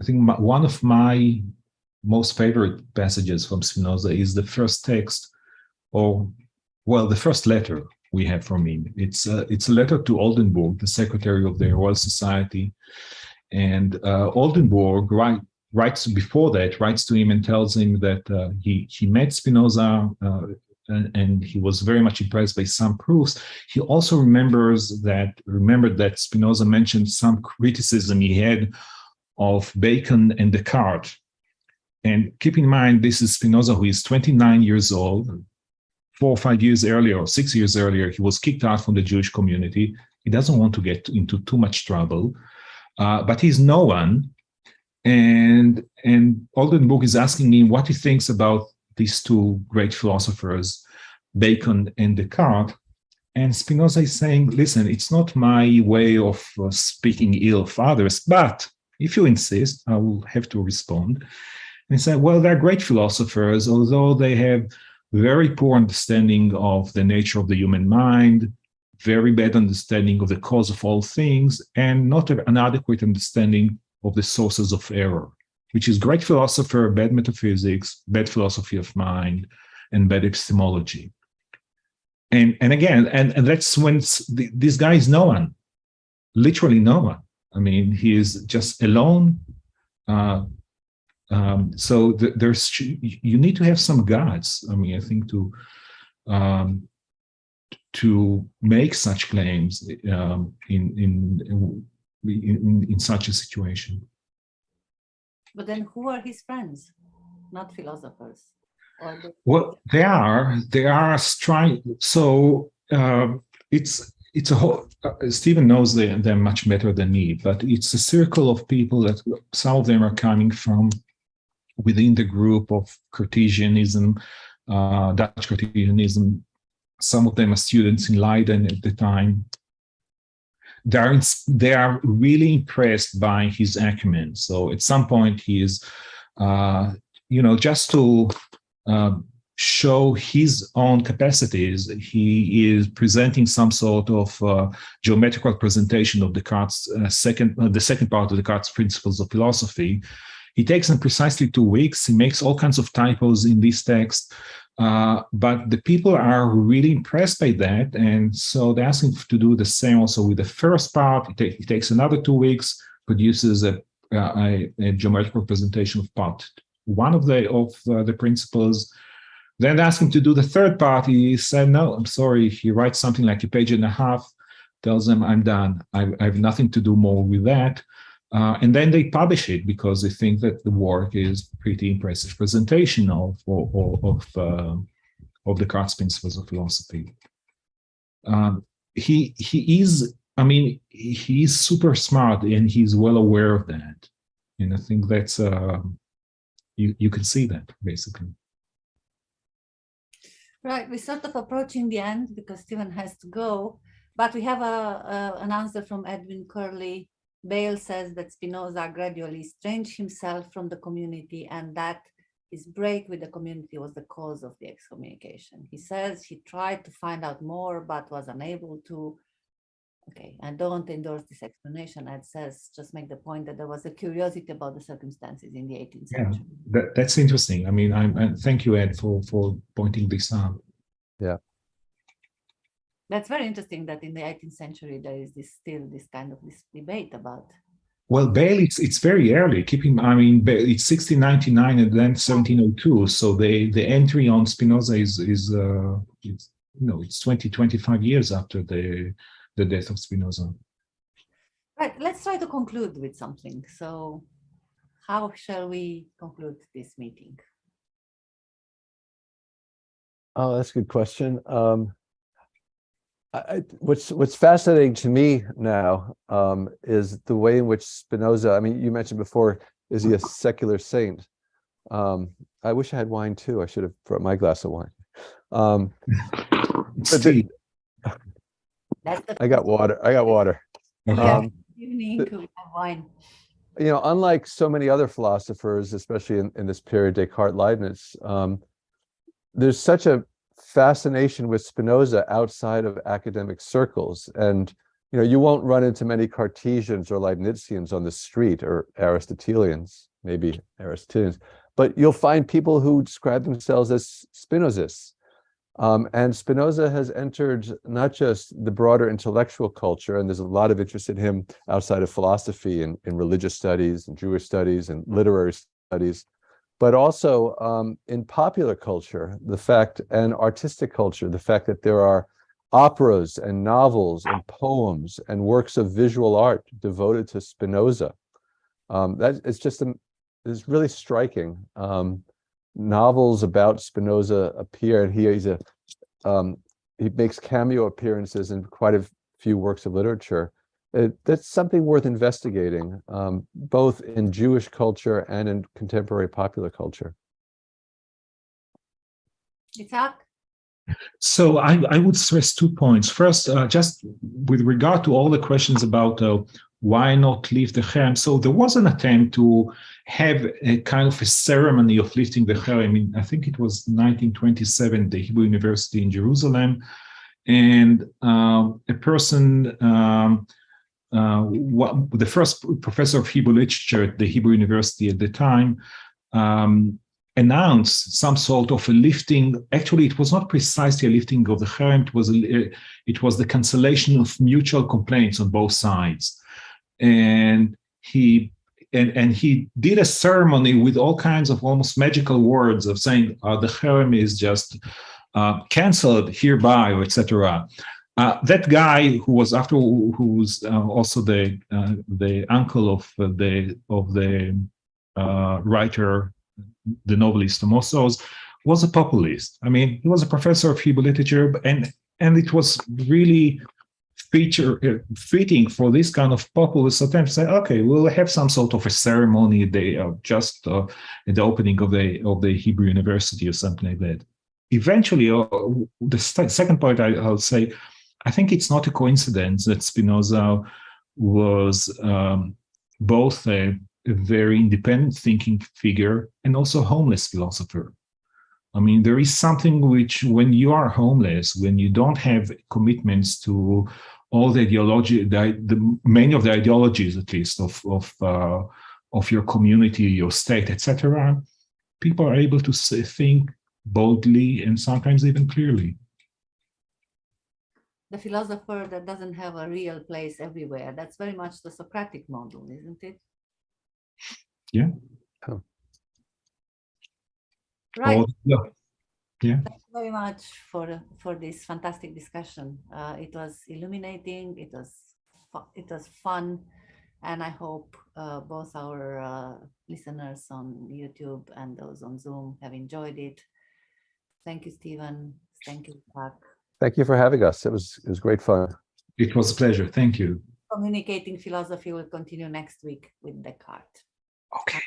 I think one of my most favorite passages from Spinoza is the first text, the first letter we have from him. It's a letter to Oldenburg, the secretary of the Royal Society, and Oldenburg writes to him and tells him that he met Spinoza and he was very much impressed by some proofs. He also remembered that Spinoza mentioned some criticism he had of Bacon and Descartes. And keep in mind, this is Spinoza, who is 29 years old. 4 or 5 years earlier, or 6 years earlier, he was kicked out from the Jewish community. He doesn't want to get into too much trouble, but he's no one. And Oldenburg is asking him what he thinks about these two great philosophers, Bacon and Descartes. And Spinoza is saying, listen, it's not my way of speaking ill of others, but if you insist, I will have to respond. And he said, well, they're great philosophers, although they have very poor understanding of the nature of the human mind, very bad understanding of the cause of all things, and not an adequate understanding of the sources of error, which is great philosopher, bad metaphysics, bad philosophy of mind, and bad epistemology. And again, and that's when this guy is no one, literally no one. I mean, he is just alone. So you need to have some guts. I mean, I think to make such claims in such a situation. But then, who are his friends? Not philosophers. Well, they are trying. So it's a whole. Stephen knows them much better than me, but it's a circle of people that some of them are coming from within the group of Cartesianism, Dutch Cartesianism. Some of them are students in Leiden at the time. They are really impressed by his acumen. So at some point he is just to show his own capacities, he is presenting some sort of geometrical presentation of Descartes' the second part of Descartes' Principles of Philosophy. He takes them precisely 2 weeks. He makes all kinds of typos in this text, but the people are really impressed by that, and so they ask him to do the same also with the first part. He takes another 2 weeks, produces a geometrical representation of part 1 of the principles. Then they ask him to do the third part. He said, no, I'm sorry. He writes something like a page and a half, tells them, I'm done. I have nothing to do more with that. And then they publish it because they think that the work is pretty impressive presentation of Descartes' Principles of Philosophy. He is super smart, and he's well aware of that. And I think that's you can see that basically. Right, we're sort of approaching the end because Stephen has to go, but we have an answer from Edwin Curley. Bale says that Spinoza gradually estranged himself from the community, and that his break with the community was the cause of the excommunication. He says he tried to find out more, but was unable to. Okay, I don't endorse this explanation. Ed says, just make the point that there was a curiosity about the circumstances in the 18th century. Yeah, that's interesting. I mean, thank you, Ed, for pointing this out. Yeah. That's very interesting that in the 18th century, there is still this kind of debate about. Well, Bale, it's very early. It's 1699 and then 1702. So the entry on Spinoza is it's 25 years after the death of Spinoza. Right, let's try to conclude with something. So how shall we conclude this meeting? Oh, that's a good question. What's fascinating to me now is the way in which Spinoza, I mean, you mentioned before, is he a secular saint? I wish I had wine too. I should have brought my glass of wine. I got water. Evening to have wine. Unlike so many other philosophers, especially in this period, Descartes, Leibniz, there's such a fascination with Spinoza outside of academic circles. And, you won't run into many Cartesians or Leibnizians on the street, or Aristotelians, maybe Aristotelians, but you'll find people who describe themselves as Spinozists. And Spinoza has entered not just the broader intellectual culture, and there's a lot of interest in him outside of philosophy and in religious studies and Jewish studies and literary studies, but also in popular culture, and artistic culture, the fact that there are operas and novels and poems and works of visual art devoted to Spinoza. It's really striking. Novels about Spinoza appear, and he makes cameo appearances in quite a few works of literature. That's something worth investigating, both in Jewish culture and in contemporary popular culture. Itzhak? So I would stress 2 points. First, just with regard to all the questions about why not leave the Cherem? So there was an attempt to have a kind of a ceremony of lifting the Cherem. I think it was 1927, the Hebrew University in Jerusalem. And a person, the first professor of Hebrew literature at the Hebrew University at the time, announced some sort of a lifting. Actually, it was not precisely a lifting of the Cherem. It was the cancellation of mutual complaints on both sides. And he did a ceremony with all kinds of almost magical words of saying the Cherem is just cancelled hereby, or etc. That guy who was also the uncle of the writer, the novelist Amos, was a populist. I mean, he was a professor of Hebrew literature, and it was really fitting for this kind of populist attempt to say, okay, we'll have some sort of a ceremony at the opening of the Hebrew University or something like that. Eventually, the second point I'll say, I think it's not a coincidence that Spinoza was both a a very independent thinking figure and also homeless philosopher. I mean, there is something which, when you are homeless, when you don't have commitments to all the ideology, many of the ideologies, at least of your community, your state, etc., people are able to think boldly and sometimes even clearly. The philosopher that doesn't have a real place everywhere. That's very much the Socratic model, isn't it? Yeah. Oh. Right. Oh, yeah. Yeah. Thank you very much for this fantastic discussion. It was illuminating. It was fun, and I hope both our listeners on YouTube and those on Zoom have enjoyed it. Thank you, Stephen. Thank you, Zach. Thank you for having us. It was great fun. It was a pleasure. Thank you. Communicating Philosophy will continue next week with Descartes. Okay.